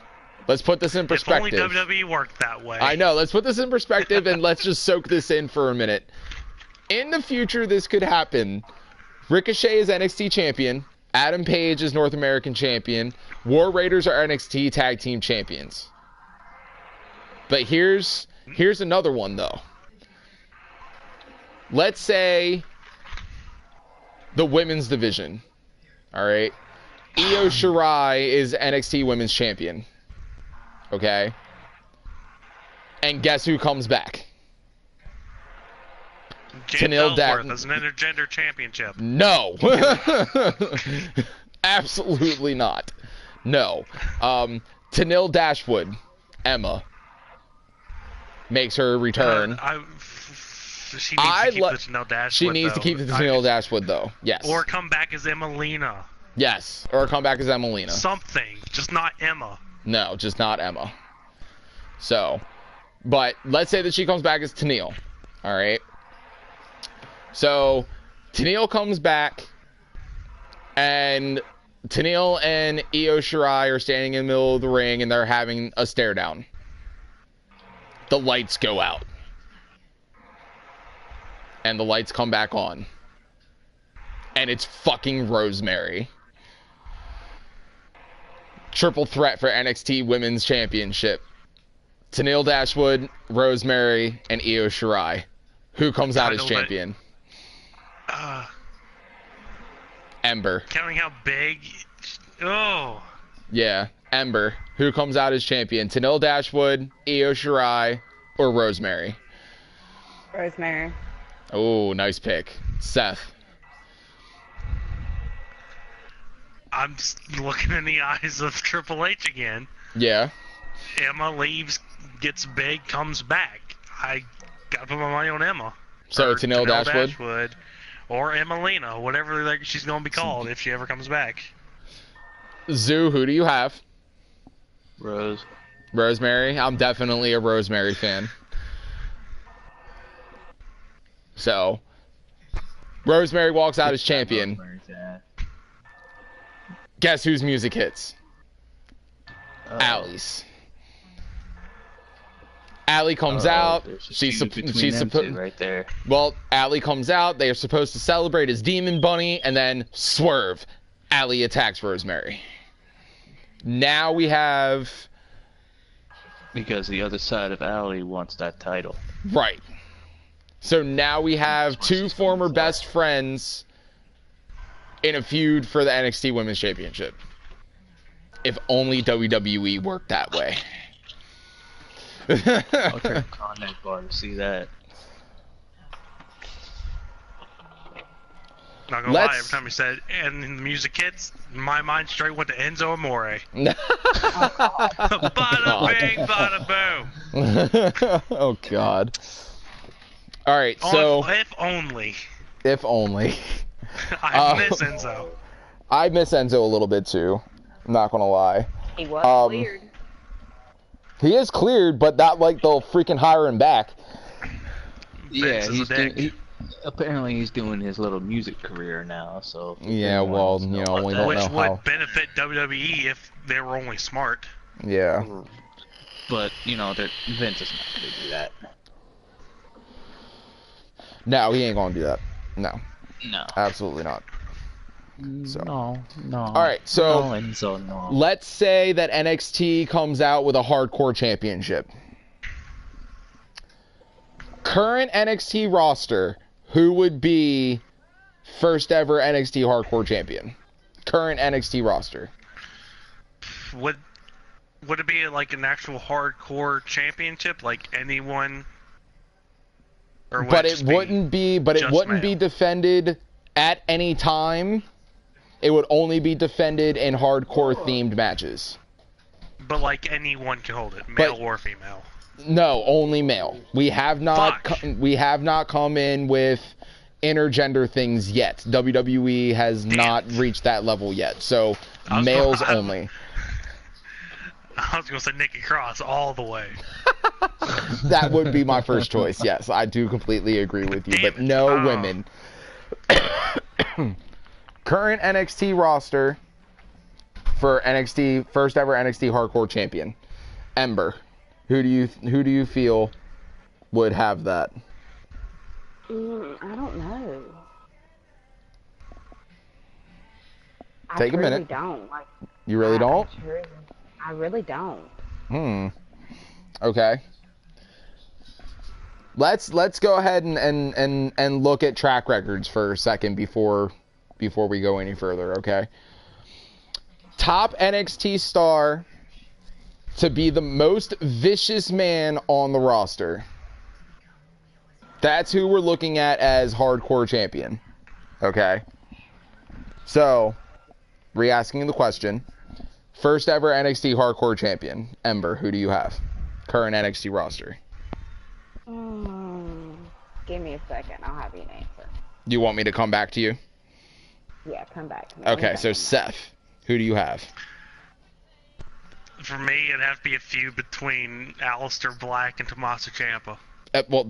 let's put this in perspective. If only WWE worked that way. I know. Let's put this in perspective and let's just soak this in for a minute. In the future, this could happen. Ricochet is NXT champion. Adam Page is North American champion. War Raiders are NXT tag team champions. But here's another one, though. Let's say the women's division. All right. Io Shirai is NXT women's champion. Okay. And guess who comes back? Tenille Ellsworth as an intergender championship. No. Absolutely not. No. Tenille Dashwood, Emma, makes her return. She needs to keep the Tenille Dashwood, She needs to keep the Tenille Dashwood, though. Yes. Or come back as Emelina. Yes. Or come back as Emelina. Something. Just not Emma. No, just not Emma. So, but let's say that she comes back as Tenille. All right. So, Tenille comes back, and Tenille and Io Shirai are standing in the middle of the ring, and they're having a stare down. The lights go out. And the lights come back on. And it's fucking Rosemary. Triple threat for NXT Women's Championship. Tenille Dashwood, Rosemary, and Io Shirai. Who comes out as champion? Ember. Counting how big... Oh. Yeah, Ember. Who comes out as champion? Tenille Dashwood, Io Shirai, or Rosemary? Rosemary. Oh, nice pick. Seth. I'm looking in the eyes of Triple H again. Yeah. Emma leaves, gets big, comes back. I gotta put my money on Emma. So Or Tenille Dashwood? Dashwood. Or Emmalina, whatever she's gonna be called if she ever comes back. Zoo, who do you have? Rose. Rosemary? I'm definitely a Rosemary fan. So, Rosemary walks out as champion. Guess whose music hits? Allie's. Allie comes out. She's supposed right there. Well, Allie comes out. They are supposed to celebrate as Demon Bunny, and then swerve. Allie attacks Rosemary. Now we have. Because the other side of Allie wants that title. Right. So now we have two former best friends in a feud for the NXT Women's Championship. If only WWE worked that way. I'll check the comment bar to see that. Not gonna lie, every time you said and the music hits, my mind straight went to Enzo Amore. Bada bing, bada boom. Oh God. All right, so if only. If only. I miss Enzo. I miss Enzo a little bit too. I'm not gonna lie. He was cleared. He is cleared, but not like they'll freaking hire him back. Yeah, apparently he's doing his little music career now. So yeah, well, you know, we don't which know would how. benefit WWE if they were only smart. Yeah. But you know, Vince is not gonna do that. No, he ain't gonna do that. No. No. Absolutely not. So. No. All right, so no. Let's say that NXT comes out with a hardcore championship. Current NXT roster, who would be first ever NXT hardcore champion? Current NXT roster. Would it be like an actual hardcore championship, like anyone? Or would it wouldn't be defended at any time. It would only be defended in hardcore themed matches. But like anyone can hold it, male or female. No, only male. We have not come in with intergender things yet. WWE has not reached that level yet. So males only. I was gonna say Nikki Cross all the way. That would be my first choice. Yes, I do completely agree with you. But no women. Current NXT roster for NXT first ever NXT hardcore champion, Ember. Who do you feel would have that? I don't know. Take a minute. Don't. You really don't? I really don't. Okay. Let's go ahead and look at track records for a second before we go any further, okay? Top NXT star to be the most vicious man on the roster. That's who we're looking at as hardcore champion. Okay? So, re-asking the question. First ever NXT hardcore champion, Ember, who do you have? Current NXT roster. Give me a second. I'll have you an answer. You want me to come back to you? Yeah, come back. Okay, so Seth, who do you have? For me, it'd have to be a feud between Aleister Black and Tommaso Ciampa. Well,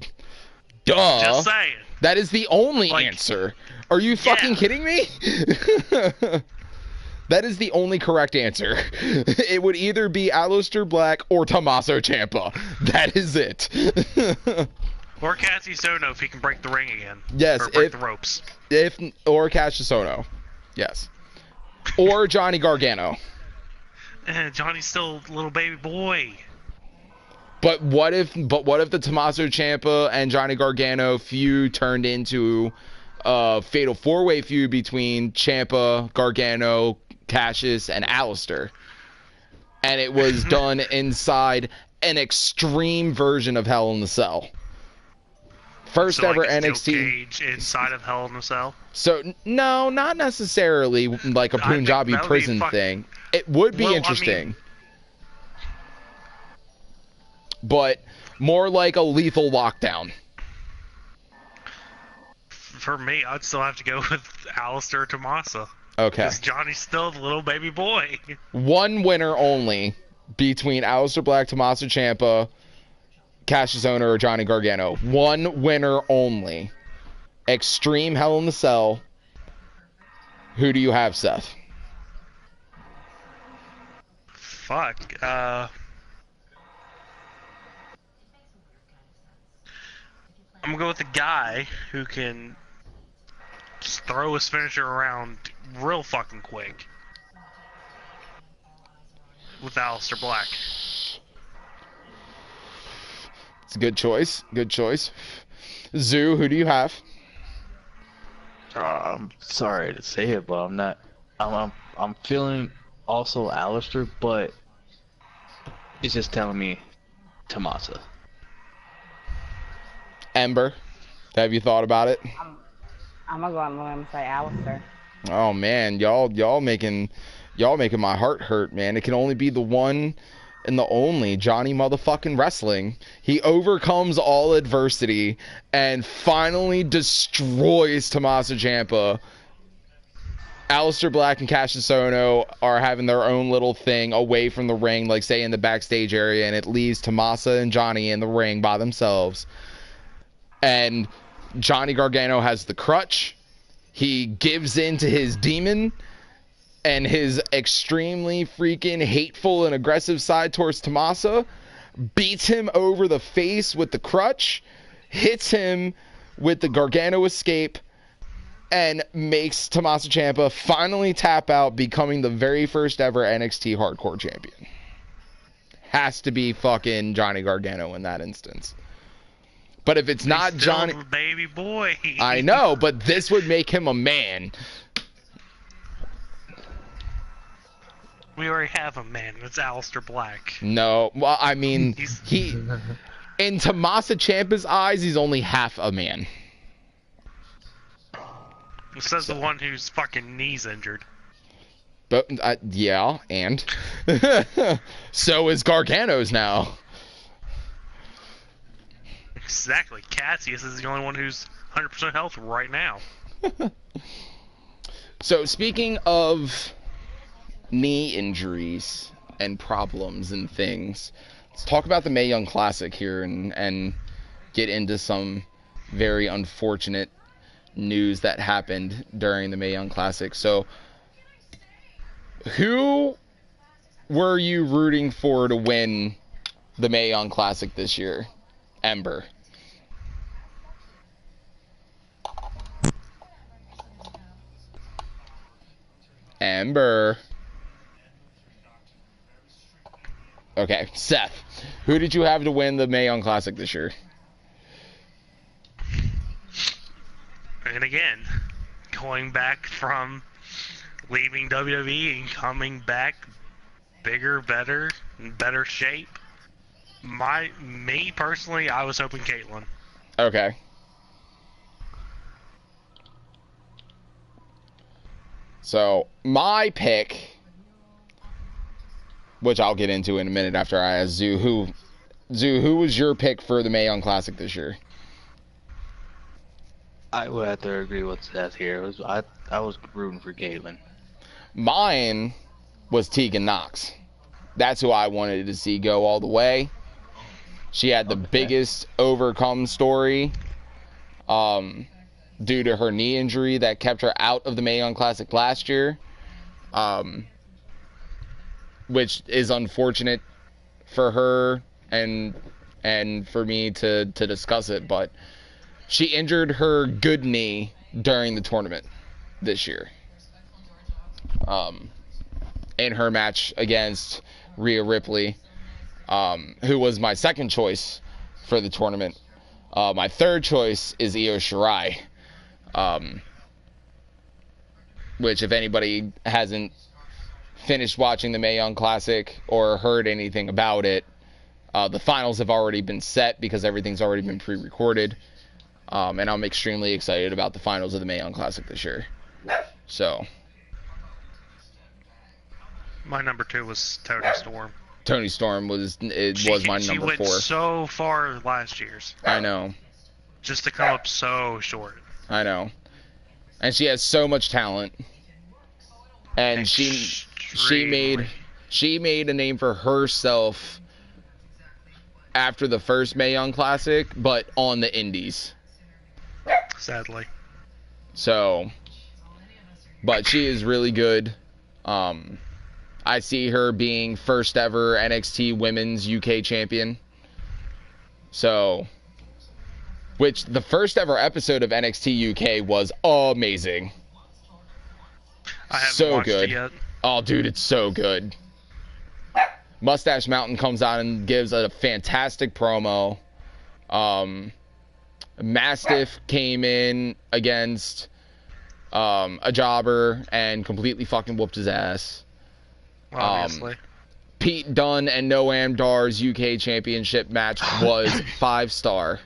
duh. Just saying. That is the only answer. Are you fucking kidding me? That is the only correct answer. It would either be Aleister Black or Tommaso Ciampa. That is it. Or Cassie Sono if he can break the ring again. Yes. Or break the ropes. Or Cassius Sono. Yes. Or Johnny Gargano. Johnny's still a little baby boy. But what if the Tommaso Ciampa and Johnny Gargano feud turned into a fatal four-way feud between Ciampa, Gargano, Cassius, and Aleister? And it was done inside an extreme version of Hell in the Cell. First so, ever like, a steel NXT. cage inside of Hell in a Cell. So no, not necessarily like a I think Punjabi that would be prison thing. It would be Well, I interesting, mean- but more like a lethal lockdown. For me, I'd still have to go with Alistair Tomasa. Okay, Because Johnny's still the little baby boy. one winner only between Aleister Black, Tommaso Ciampa, Cassius Ohno, or Johnny Gargano. One winner only. Extreme Hell in the Cell. Who do you have, Seth? Fuck. I'm gonna go with the guy who can just throw his finisher around real fucking quick. With Aleister Black. It's a good choice. Good choice. Zoo, who do you have? I'm sorry to say it, but I'm not. I'm feeling also Alistair, but it's just telling me Tomasa. Ember, have you thought about it? I'm gonna say Alistair. Oh man, y'all making my heart hurt, man. It can only be the one and the only Johnny motherfucking Wrestling. He overcomes all adversity and finally destroys Tommaso Ciampa. Aleister Black and Cassius Ohno are having their own little thing away from the ring, like say in the backstage area, and it leaves Tommaso and Johnny in the ring by themselves. And Johnny Gargano has the crutch. He gives in to his demon and his extremely freaking hateful and aggressive side towards Tommaso, beats him over the face with the crutch, hits him with the Gargano escape, and makes Tommaso Ciampa finally tap out, becoming the very first ever NXT Hardcore Champion. Has to be fucking Johnny Gargano in that instance. But if it's not He's still Johnny... the baby boy. I know, but this would make him a man. We already have a man. It's Aleister Black. No, well, I mean, He's- he... In Tommaso Ciampa's eyes, he's only half a man. Says the one whose fucking knee's injured. But, yeah, and? So is Gargano's now. Exactly. Cassius is the only one who's 100% health right now. So, speaking of knee injuries and problems and things, let's talk about the Mae Young Classic here and get into some very unfortunate news that happened during the Mae Young Classic. So, who were you rooting for to win the Mae Young Classic this year? Ember. Ember. Okay, Seth. Who did you have to win the Mae Young Classic this year? And again, going back from leaving WWE and coming back bigger, better, in better shape. Me personally, I was hoping Caitlyn. Okay. So, my pick, which I'll get into in a minute after I ask Zoo, who was your pick for the Mae Young Classic this year? I would have to agree with Seth here. I was rooting for Caitlyn. Mine was Tegan Knox. That's who I wanted to see go all the way. She had the biggest overcome story due to her knee injury that kept her out of the Mae Young Classic last year, which is unfortunate for her and for me to discuss it, but she injured her good knee during the tournament this year. In her match against Rhea Ripley, who was my second choice for the tournament. My third choice is Io Shirai, which if anybody hasn't finished watching the Mae Young Classic or heard anything about it, the finals have already been set because everything's already been pre-recorded. And I'm extremely excited about the finals of the Mae Young Classic this year. So, My number 2 was Tony Storm. Tony Storm was my number 4. She went so far last year's. I know. Just to come up so short. I know. And she has so much talent. And she made a name for herself after the first Mae Young Classic, but on the indies. Sadly. So, but she is really good. I see her being first ever NXT Women's UK Champion. So, which the first ever episode of NXT UK was amazing. I haven't so watched good. it yet. Oh, dude, it's so good. Mustache Mountain comes out and gives a fantastic promo. Mastiff came in against a jobber and completely fucking whooped his ass. Obviously. Pete Dunne and Noam Dar's UK Championship match was 5-star.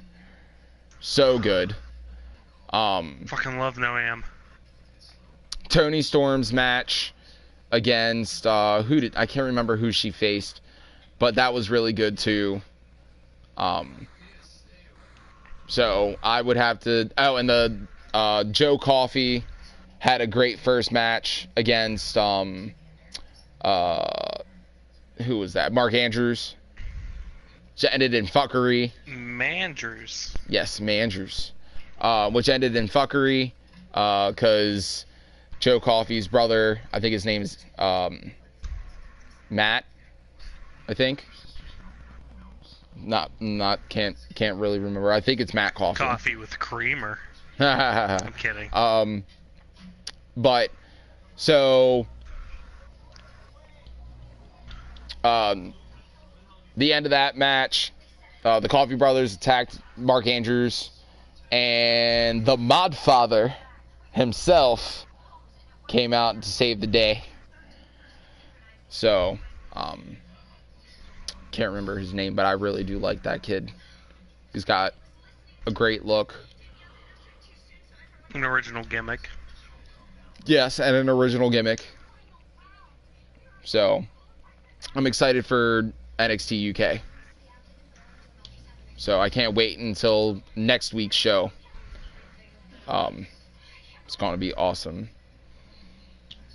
So good. Fucking love Noam. Tony Storm's match against I can't remember who she faced, but that was really good too. So I would have to. Oh, and the Joe Coffey had a great first match against who was that? Mark Andrews. Which ended in fuckery. Mandrews. Yes, Mandrews. Which ended in fuckery because Joe Coffey's brother, I think his name is Matt, I think. Can't really remember. I think it's Matt Coffey. Coffee with creamer. I'm kidding. But so the end of that match, the Coffey brothers attacked Mark Andrews, and the Modfather himself came out to save the day. So, can't remember his name, but I really do like that kid. He's got a great look. An original gimmick. Yes, and an original gimmick. So, I'm excited for NXT UK. So, I can't wait until next week's show. It's going to be awesome.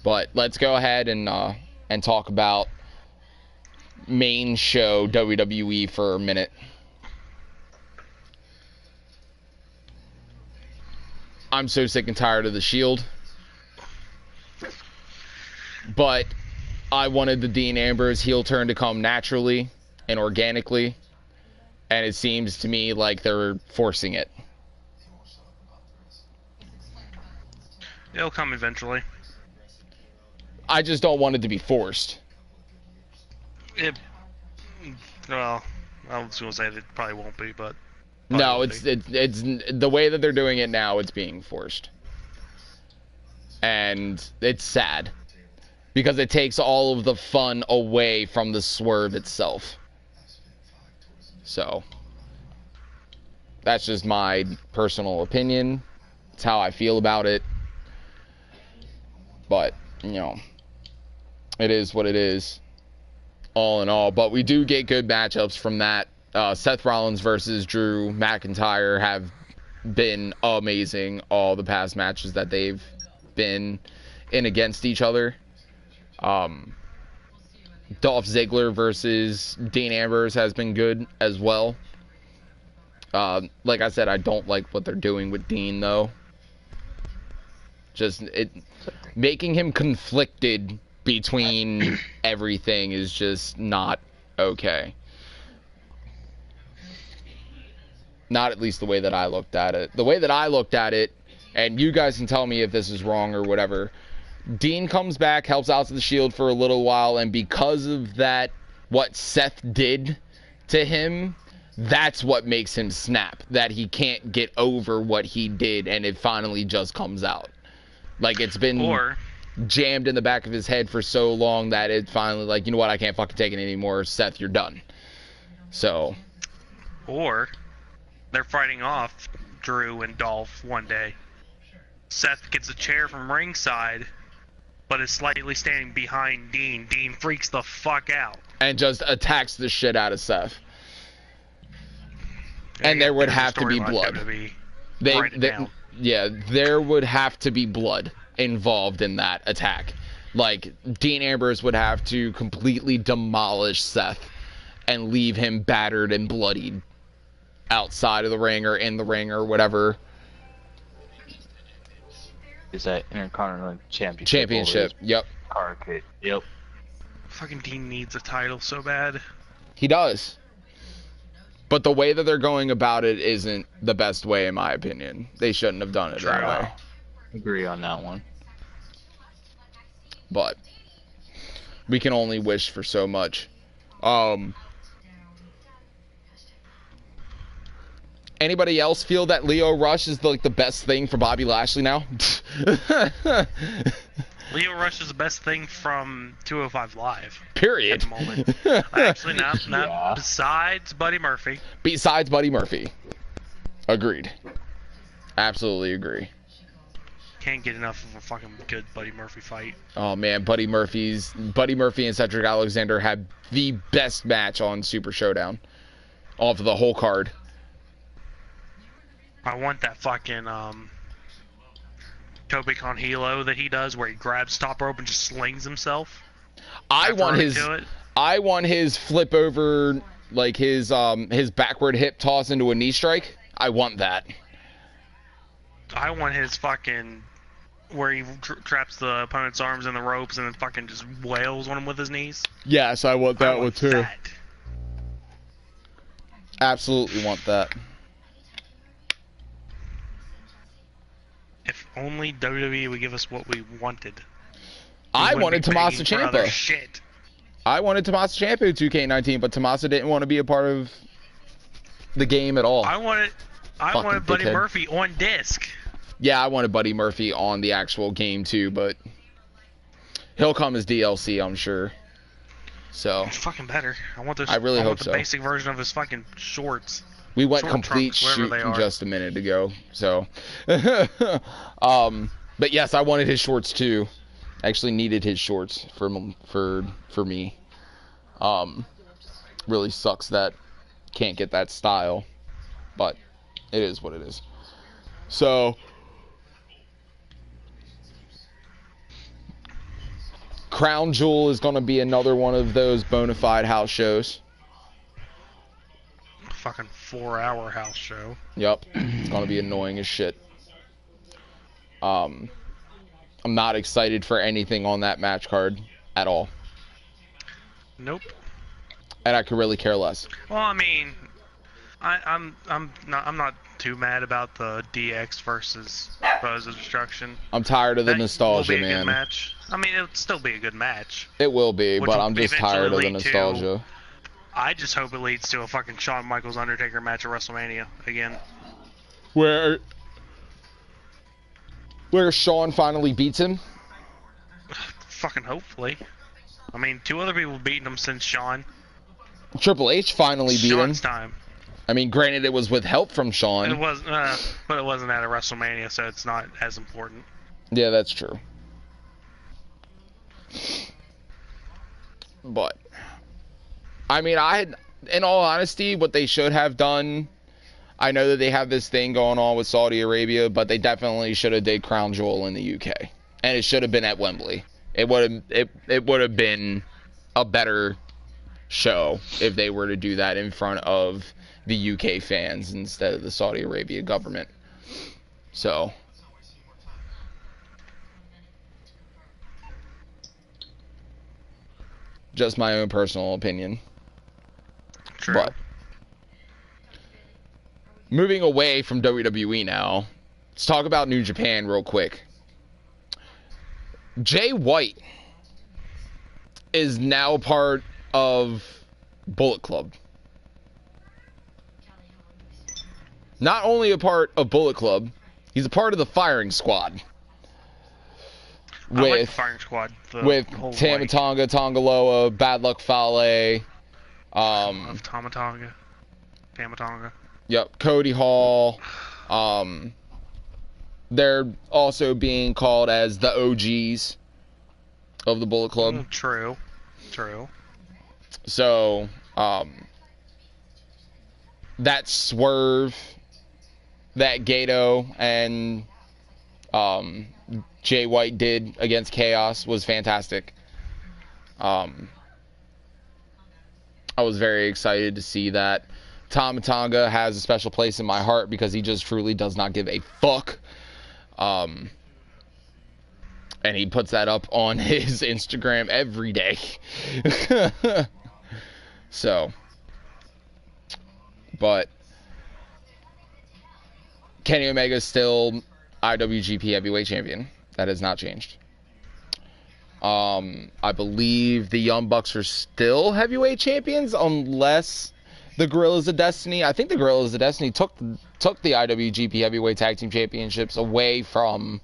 But let's go ahead and talk about main show WWE for a minute. I'm so sick and tired of the Shield. But I wanted the Dean Ambrose heel turn to come naturally and organically. And it seems to me like they're forcing it. It'll come eventually. I just don't want it to be forced. Well, I was going to say it probably won't be, but... No, it's the way that they're doing it now, it's being forced. And it's sad. Because it takes all of the fun away from the swerve itself. So, that's just my personal opinion. It's how I feel about it. But, you know, it is what it is, all in all. But we do get good matchups from that. Seth Rollins versus Drew McIntyre have been amazing, all the past matches that they've been in against each other. Dolph Ziggler versus Dean Ambrose has been good as well. Like I said, I don't like what they're doing with Dean, though. Just making him conflicted between everything is just not okay. Not at least the way that I looked at it. The way that I looked at it, and you guys can tell me if this is wrong or whatever, Dean comes back, helps out the Shield for a little while, and because of that, what Seth did to him, that's what makes him snap. That he can't get over what he did, and it finally just comes out. Like, it's been jammed in the back of his head for so long that it finally, like, you know what, I can't fucking take it anymore. Seth, you're done. So. Or they're fighting off Drew and Dolph one day. Seth gets a chair from ringside, but is slightly standing behind Dean. Dean freaks the fuck out. And just attacks the shit out of Seth. And there would have to be blood. Yeah, there would have to be blood involved in that attack. Like, Dean Ambrose would have to completely demolish Seth and leave him battered and bloodied outside of the ring or in the ring or whatever. Is that Intercontinental Championship? Championship, yep. Carpet, yep. Fucking Dean needs a title so bad. He does. But the way that they're going about it isn't the best way, in my opinion. They shouldn't have done it that way. Agree on that one. But we can only wish for so much. Anybody else feel that Lio Rush is like the best thing for Bobby Lashley now? Lio Rush is the best thing from 205 Live. Period. At the moment. Actually, not Yeah. Besides Buddy Murphy. Besides Buddy Murphy. Agreed. Absolutely agree. Can't get enough of a fucking good Buddy Murphy fight. Oh man, Buddy Murphy and Cedric Alexander had the best match on Super Showdown. Off of the whole card. I want that fucking Tope con Hilo that he does where he grabs top rope and just slings himself. I want his flip over, like his backward hip toss into a knee strike. I want that. I want his fucking where he traps the opponent's arms in the ropes and then fucking just wails on him with his knees. Yes, I want that I want one too. that. Absolutely want that. If only WWE would give us what we wanted. I wanted Tommaso Ciampa. Shit. I wanted Tommaso Ciampa in 2K19, but Tommaso didn't want to be a part of the game at all. I wanted Buddy Murphy on disc. Yeah, I wanted Buddy Murphy on the actual game too, but he'll come as DLC, I'm sure. So It's fucking better. I want I really hope the so. basic version of his fucking shorts. we went Short complete trunks, wherever shoot they are. just a minute ago. So, but yes, I wanted his shorts too. I actually needed his shorts for me. Really sucks that can't get that style, but it is what it is. So, Crown Jewel is going to be another one of those bona fide house shows. Fucking 4-hour house show. Yep, it's going to be annoying as shit. I'm not excited for anything on that match card at all. Nope. And I could really care less. Well, I mean, I'm not too mad about the DX versus Bros of Destruction. I'm tired of the nostalgia, will be a man. Good match. I mean, it'll still be a good match. It will be, Which but will I'm just eventually tired of the lead to- nostalgia. I just hope it leads to a fucking Shawn Michaels Undertaker match at WrestleMania again. Where Shawn finally beats him. Fucking hopefully. I mean, 2 other people beating him since Shawn. Triple H finally beat him. Shawn's time. I mean, granted, it was with help from It Shawn. was, but it wasn't at a WrestleMania, so it's not as important. Yeah, that's true. But, I mean, in all honesty, what they should have done, I know that they have this thing going on with Saudi Arabia, but they definitely should have did Crown Jewel in the UK. And it should have been at Wembley. It would have been a better show if they were to do that in front of the UK fans instead of the Saudi Arabia government. So, just my own personal opinion. True. But moving away from WWE now, let's talk about New Japan real quick. Jay White is now part of Bullet Club. Not only a part of Bullet Club, he's a part of the firing squad. I like the firing squad. With Tama Tonga, Tongaloa, Bad Luck Fale, of Tama Tonga. Yep, Cody Hall, They're also being called as the OGs of the Bullet Club. True. So, that swerve that Gato and Jay White did against Chaos was fantastic. I was very excited to see that. Tama Tonga has a special place in my heart because he just truly does not give a fuck. And he puts that up on his Instagram every day. So, but Kenny Omega is still IWGP Heavyweight Champion. That has not changed. I believe the Young Bucks are still Heavyweight Champions unless the Guerrillas of Destiny. I think the Guerrillas of Destiny took the IWGP Heavyweight Tag Team Championships away from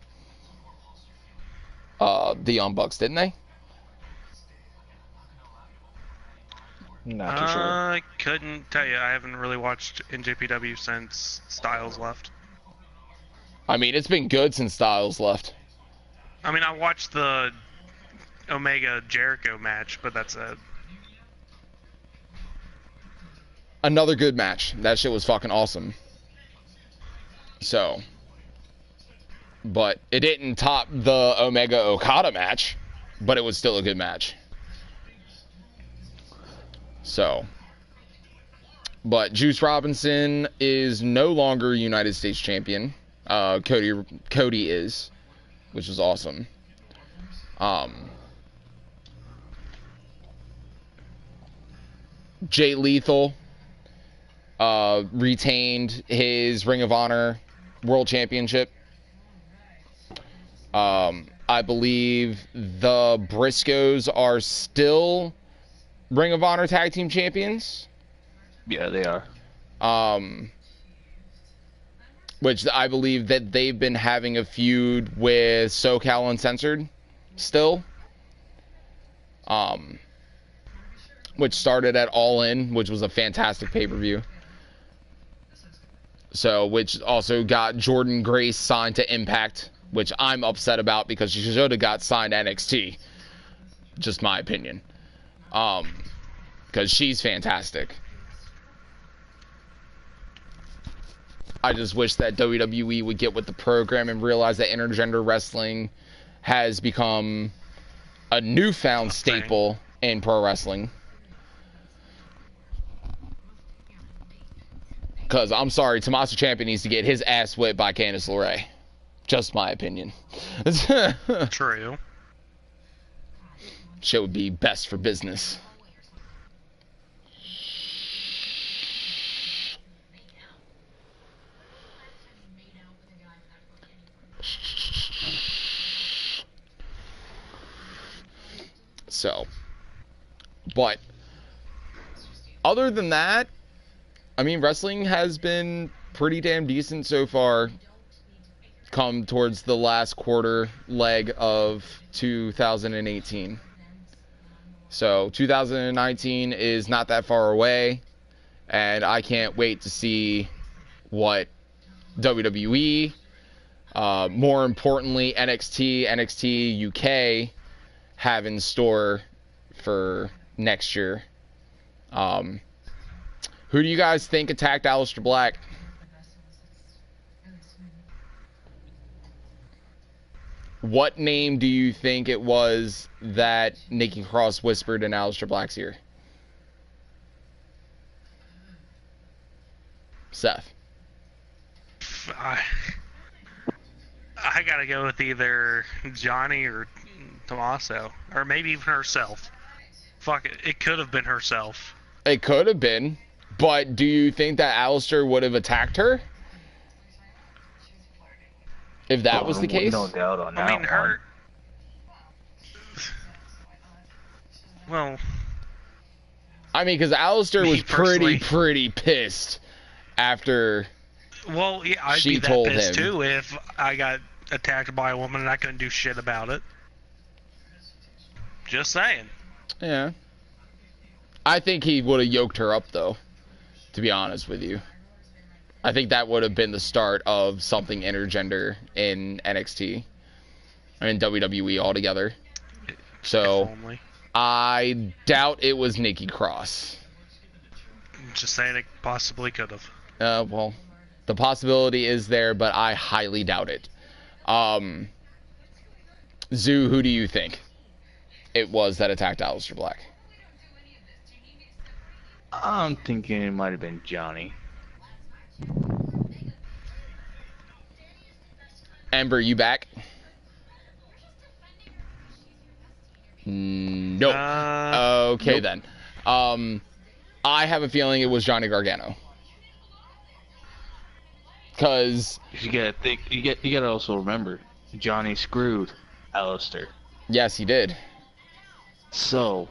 the Young Bucks, didn't they? Not too sure. I couldn't tell you. I haven't really watched NJPW since Styles left. I mean, it's been good since Styles left. I mean, I watched the Omega Jericho match, but that's it. Another good match. That shit was fucking awesome. So, but it didn't top the Omega Okada match, but it was still a good match. So, but Juice Robinson is no longer United States champion. Cody is, which is awesome. Jay Lethal retained his Ring of Honor World Championship. I believe the Briscoes are still Ring of Honor Tag Team Champions. Yeah, they are. Which I believe that they've been having a feud with SoCal Uncensored still. Which started at All In, which was a fantastic pay-per-view. So, which also got Jordan Grace signed to Impact, which I'm upset about because she should have got signed to NXT. Just my opinion. Because she's fantastic. I just wish that WWE would get with the program and realize that intergender wrestling has become a newfound staple in pro wrestling. Because, I'm sorry, Tommaso Ciampa needs to get his ass whipped by Candice LeRae. Just my opinion. True. Shit would be best for business. So, but other than that, I mean, wrestling has been pretty damn decent so far come towards the last quarter leg of 2018. So 2019 is not that far away, and I can't wait to see what WWE, more importantly NXT UK have in store for next year. Who do you guys think attacked Aleister Black? What name do you think it was that Nikki Cross whispered in Aleister Black's ear? Seth. I gotta go with either Johnny or Tommaso, or maybe even herself. Fuck it, it could have been herself. It could have been, but do you think that Aleister would have attacked her? If that was the case? No doubt on that. I mean, her. Well. I mean, because Aleister was personally, pretty pissed after. Well, yeah, I'd be that pissed too if I got attacked by a woman and I couldn't do shit about it. Just saying. Yeah. I think he would have yoked her up, though, to be honest with you. I think that would have been the start of something intergender in NXT. I mean, WWE altogether. So, I doubt it was Nikki Cross. Just saying it possibly could have. Well, the possibility is there, but I highly doubt it. Zoo, who do you think it was that attacked Aleister Black? I'm thinking it might have been Johnny. Ember, you back? Nope. Okay, nope. then. I have a feeling it was Johnny Gargano. Because you gotta also remember, Johnny screwed Aleister. Yes, he did. So,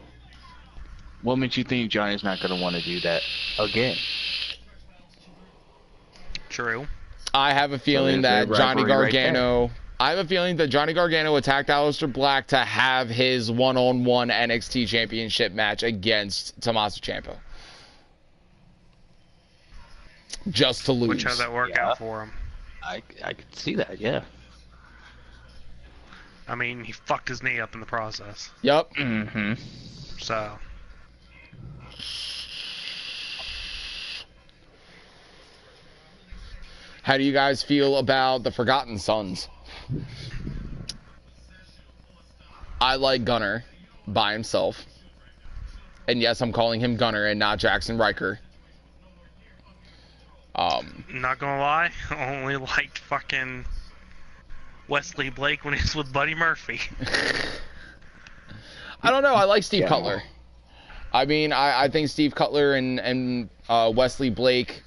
what makes you think Johnny's not gonna want to do that again? True. I have a feeling that Johnny Gargano. I have a feeling that Johnny Gargano attacked Aleister Black to have his one-on-one NXT Championship match against Tommaso Ciampa. Just to lose. Which how'd that work out for him? I could see that, yeah. I mean, he fucked his knee up in the process. Yep. Mm-hmm. So. How do you guys feel about the Forgotten Sons? I like Gunner by himself. And yes, I'm calling him Gunner and not Jackson Riker. Not gonna lie, I only liked fucking Wesley Blake when he was with Buddy Murphy. I don't know. I like Steve Cutler. I mean, I think Steve Cutler and Wesley Blake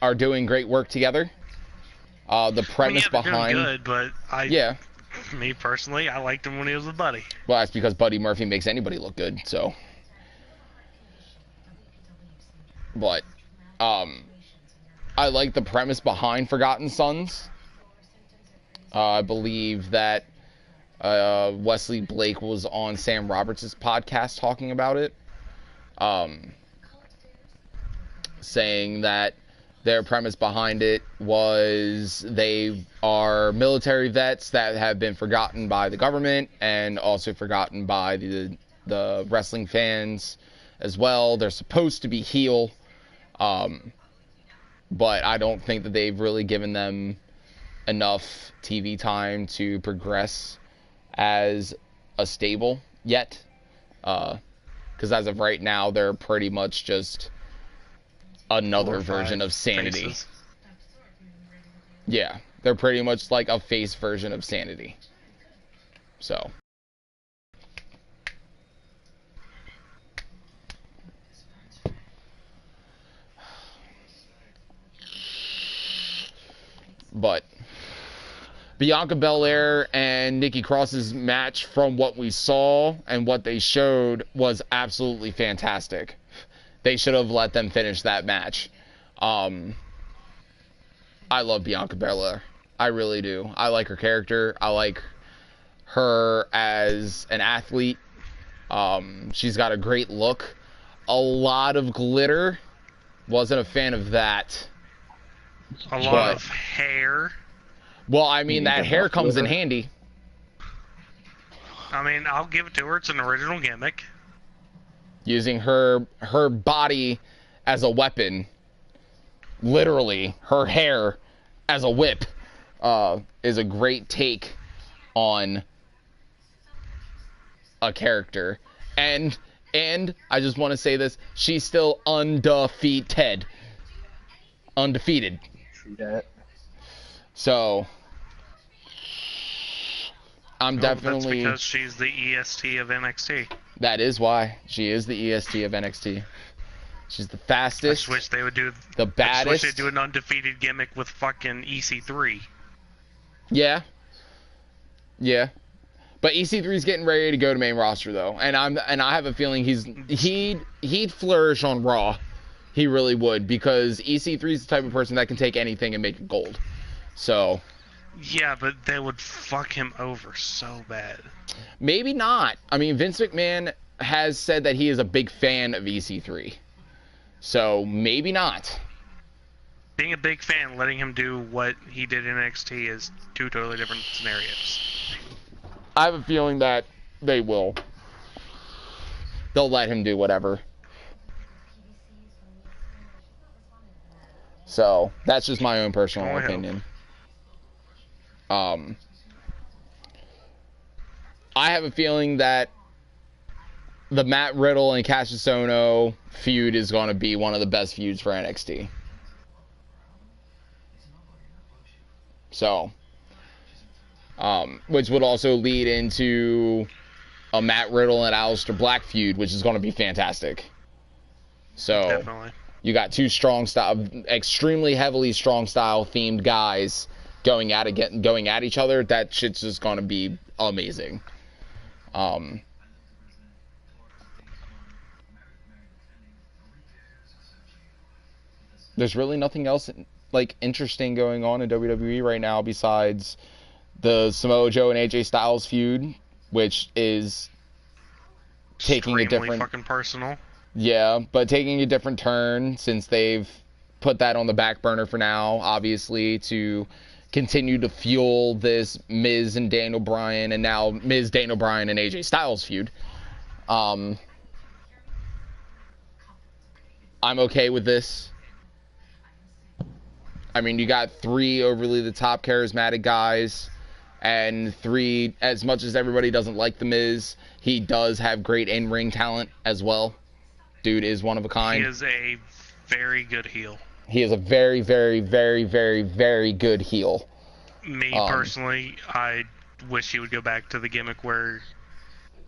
are doing great work together. The premise behind... They're good, but me personally, I liked him when he was with Buddy. Well, that's because Buddy Murphy makes anybody look good, so... But, I like the premise behind Forgotten Sons. I believe that Wesley Blake was on Sam Roberts' podcast talking about it. Saying that their premise behind it was they are military vets that have been forgotten by the government and also forgotten by the wrestling fans as well. They're supposed to be heel, but I don't think that they've really given them enough TV time to progress as a stable yet. Because as of right now, they're pretty much just another version of Sanity. Faces. Yeah, they're pretty much like a face version of Sanity. So. But Bianca Belair and Nikki Cross's match, from what we saw and what they showed, was absolutely fantastic. They should have let them finish that match. I love Bianca Belair. I really do. I like her character. I like her as an athlete. She's got a great look. A lot of glitter. Wasn't a fan of that. A lot of hair. Well, I mean, that hair comes in handy. I mean, I'll give it to her. It's an original gimmick. Using her body as a weapon, literally her hair as a whip, is a great take on a character. And I just want to say this: she's still undefeated. Undefeated. True that. So I'm definitely. That's because she's the EST of NXT. That is why she is the EST of NXT. She's the fastest. I just wish they would do the baddest. I just wish they'd do an undefeated gimmick with fucking EC3. Yeah. Yeah. But EC3's getting ready to go to main roster though, and I have a feeling he'd flourish on Raw. He really would, because EC3's the type of person that can take anything and make it gold. So. Yeah, but they would fuck him over so bad. Maybe not. I mean, Vince McMahon has said that he is a big fan of EC3. So, maybe not. being a big fan, letting him do what he did in NXT is two totally different scenarios. I have a feeling that they will. They'll let him do whatever. So, that's just my own personal opinion. I have a feeling that the Matt Riddle and Cassius Ohno feud is going to be one of the best feuds for NXT. So, which would also lead into a Matt Riddle and Aleister Black feud, which is going to be fantastic. So, Definitely. You got two extremely heavily strong style themed guys going at each other. That shit's just going to be amazing. There's really nothing else like interesting going on in WWE right now besides the Samoa Joe and AJ Styles feud, which is taking a different fucking personal. Yeah, but taking a different turn since they've put that on the back burner for now, obviously, to continue to fuel this Miz and Daniel Bryan and now Miz, Daniel Bryan, and AJ Styles feud. I'm okay with this. I mean, you got three overly the top charismatic guys, and three, as much as everybody doesn't like The Miz, he does have great in-ring talent as well. Dude is one of a kind. He is a very good heel. He is a very, very, very, very, very good heel. Me, personally, I wish he would go back to the gimmick where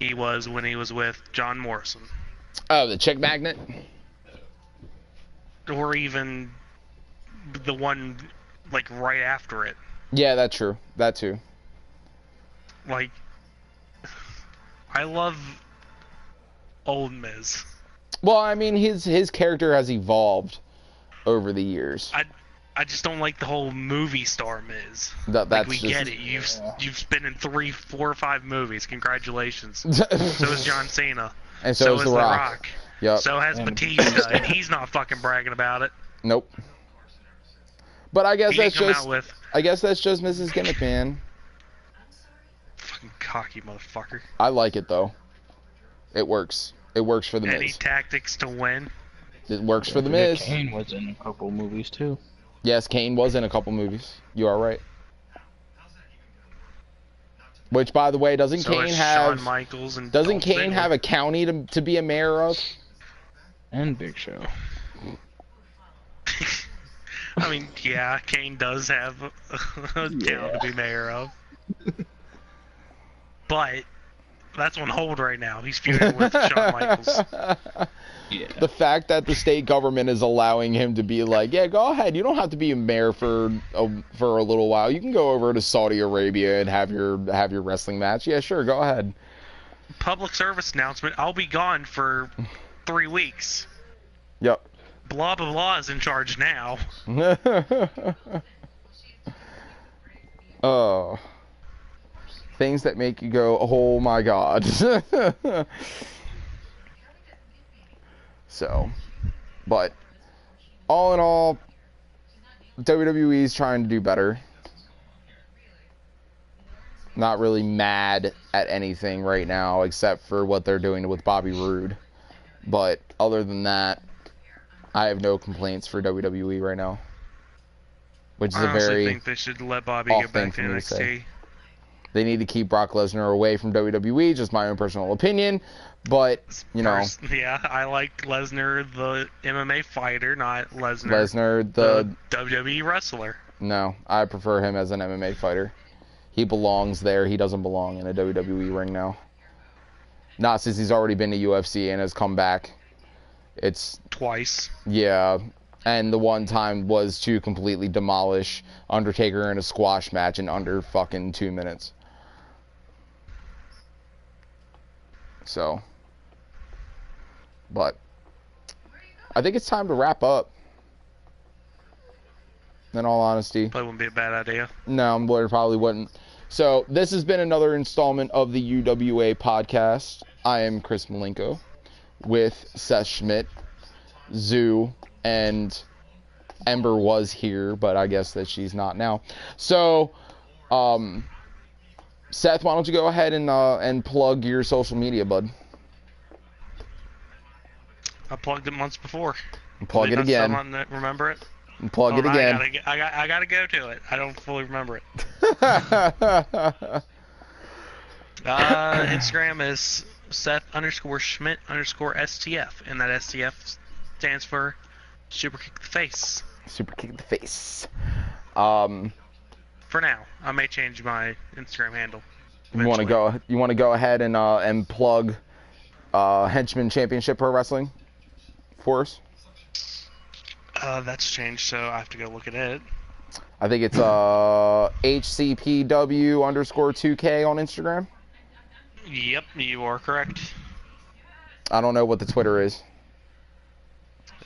he was when he was with John Morrison. Oh, the chick magnet? Or even the one, like, right after it. Yeah, that's true. That too. Like, I love old Miz. Well, I mean, his character has evolved over the years. I just don't like the whole movie star Miz. That's we just, get it. You've been in 3, 4, or 5 movies. Congratulations. So is John Cena. And so is The Rock. Yep. So has Batista, and he's not fucking bragging about it. Nope. But I guess that's just with Mrs. Gimmick, man. Fucking cocky motherfucker. I like it though. It works. It works for the Miz. Any tactics to win? It works for the Miz. Kane was in a couple movies too. Yes, Kane was in a couple movies. You are right. Which, by the way, doesn't Kane have a county to be a mayor of? And Big Show. I mean, yeah, Kane does have a town to be mayor of. But that's on hold right now. He's feuding with Shawn Michaels. Yeah. The fact that the state government is allowing him to be like, yeah, go ahead. You don't have to be a mayor for a little while. You can go over to Saudi Arabia and have your wrestling match. Yeah, sure, go ahead. Public service announcement. I'll be gone for 3 weeks. Yep. Blah, blah, blah is in charge now. Oh. Things that make you go, oh my god. So, but all in all, WWE is trying to do better. Not really mad at anything right now except for what they're doing with Bobby Roode. But other than that, I have no complaints for WWE right now. Which is I a very think they should let Bobby get back to NXT. They need to keep Brock Lesnar away from WWE, just my own personal opinion. But, you know. Yeah, I like Lesnar, the MMA fighter, not Lesnar. Lesnar, the WWE wrestler. No, I prefer him as an MMA fighter. He belongs there. He doesn't belong in a WWE ring now. Not since he's already been to UFC and has come back. It's twice. Yeah. And the one time was to completely demolish Undertaker in a squash match in under fucking 2 minutes. So, but I think it's time to wrap up. In all honesty. That wouldn't be a bad idea. No, it probably wouldn't. So, this has been another installment of the UWA Podcast. I am Chris Malenko with Seth Schmidt, Zoo, and Ember was here, but I guess that she's not now. So, Seth, why don't you go ahead and plug your social media, bud? I plugged it months before. Plug it again. Someone that remember it? Plug it again. I gotta go to it. I don't fully remember it. Instagram is Seth_Schmidt_STF, and that STF stands for Super Kick the Face. Super Kick the Face. For now, I may change my Instagram handle. You want to go ahead and plug Henchman Championship Pro Wrestling for us? That's changed, so I have to go look at it. I think it's HCPW_2K on Instagram. Yep, you are correct. I don't know what the Twitter is.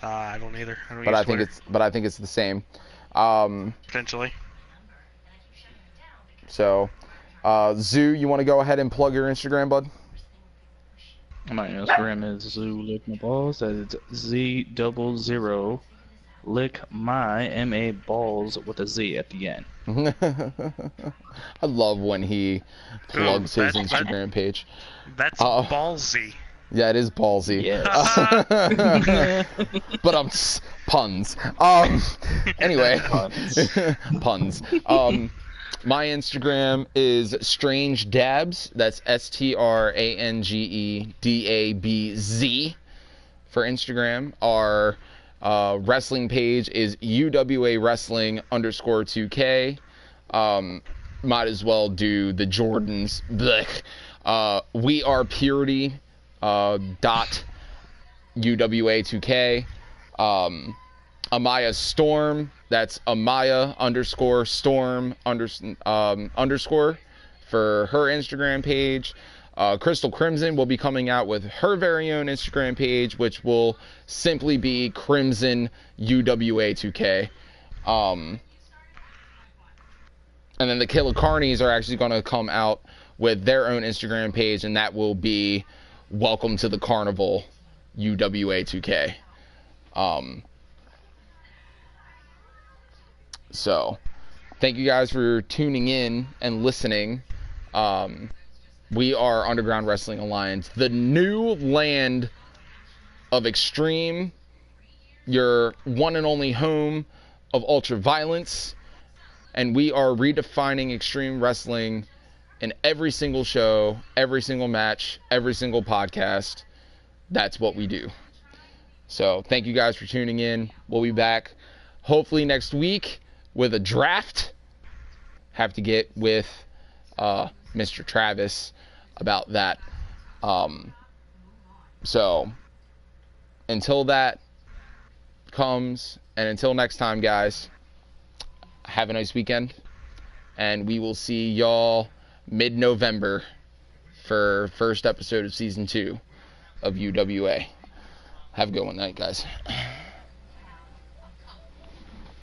I don't either. But I think it's the same. Potentially. So, Zoo, you want to go ahead and plug your Instagram, bud? My Instagram is Zoo Lick My Balls. That is Z00 Lick My MA Balls with a Z at the end. I love when he plugs his Instagram page. That's ballsy. Yeah, it is ballsy. Yes. But puns. Anyway, puns. My Instagram is Strange Dabs. That's STRANGEDABZ for Instagram. Our wrestling page is UWA Wrestling _2K. Might as well do the Jordans. We are Purity dot UWA2K. Amaya Storm, that's Amaya _Storm _ for her Instagram page. Crystal Crimson will be coming out with her very own Instagram page, which will simply be Crimson UWA2K. And then the Killer Carnies are actually going to come out with their own Instagram page, and that will be Welcome to the Carnival UWA2K. So, thank you guys for tuning in and listening. We are Underground Wrestling Alliance, the new land of extreme, your one and only home of ultra violence, and we are redefining extreme wrestling in every single show, every single match, every single podcast. That's what we do. So thank you guys for tuning in. We'll be back hopefully next week with a draft. Have to get with Mr. Travis about that. So until that comes, and until next time, guys, have a nice weekend, and we will see y'all mid-November for first episode of season 2 of UWA. Have a good one night, guys.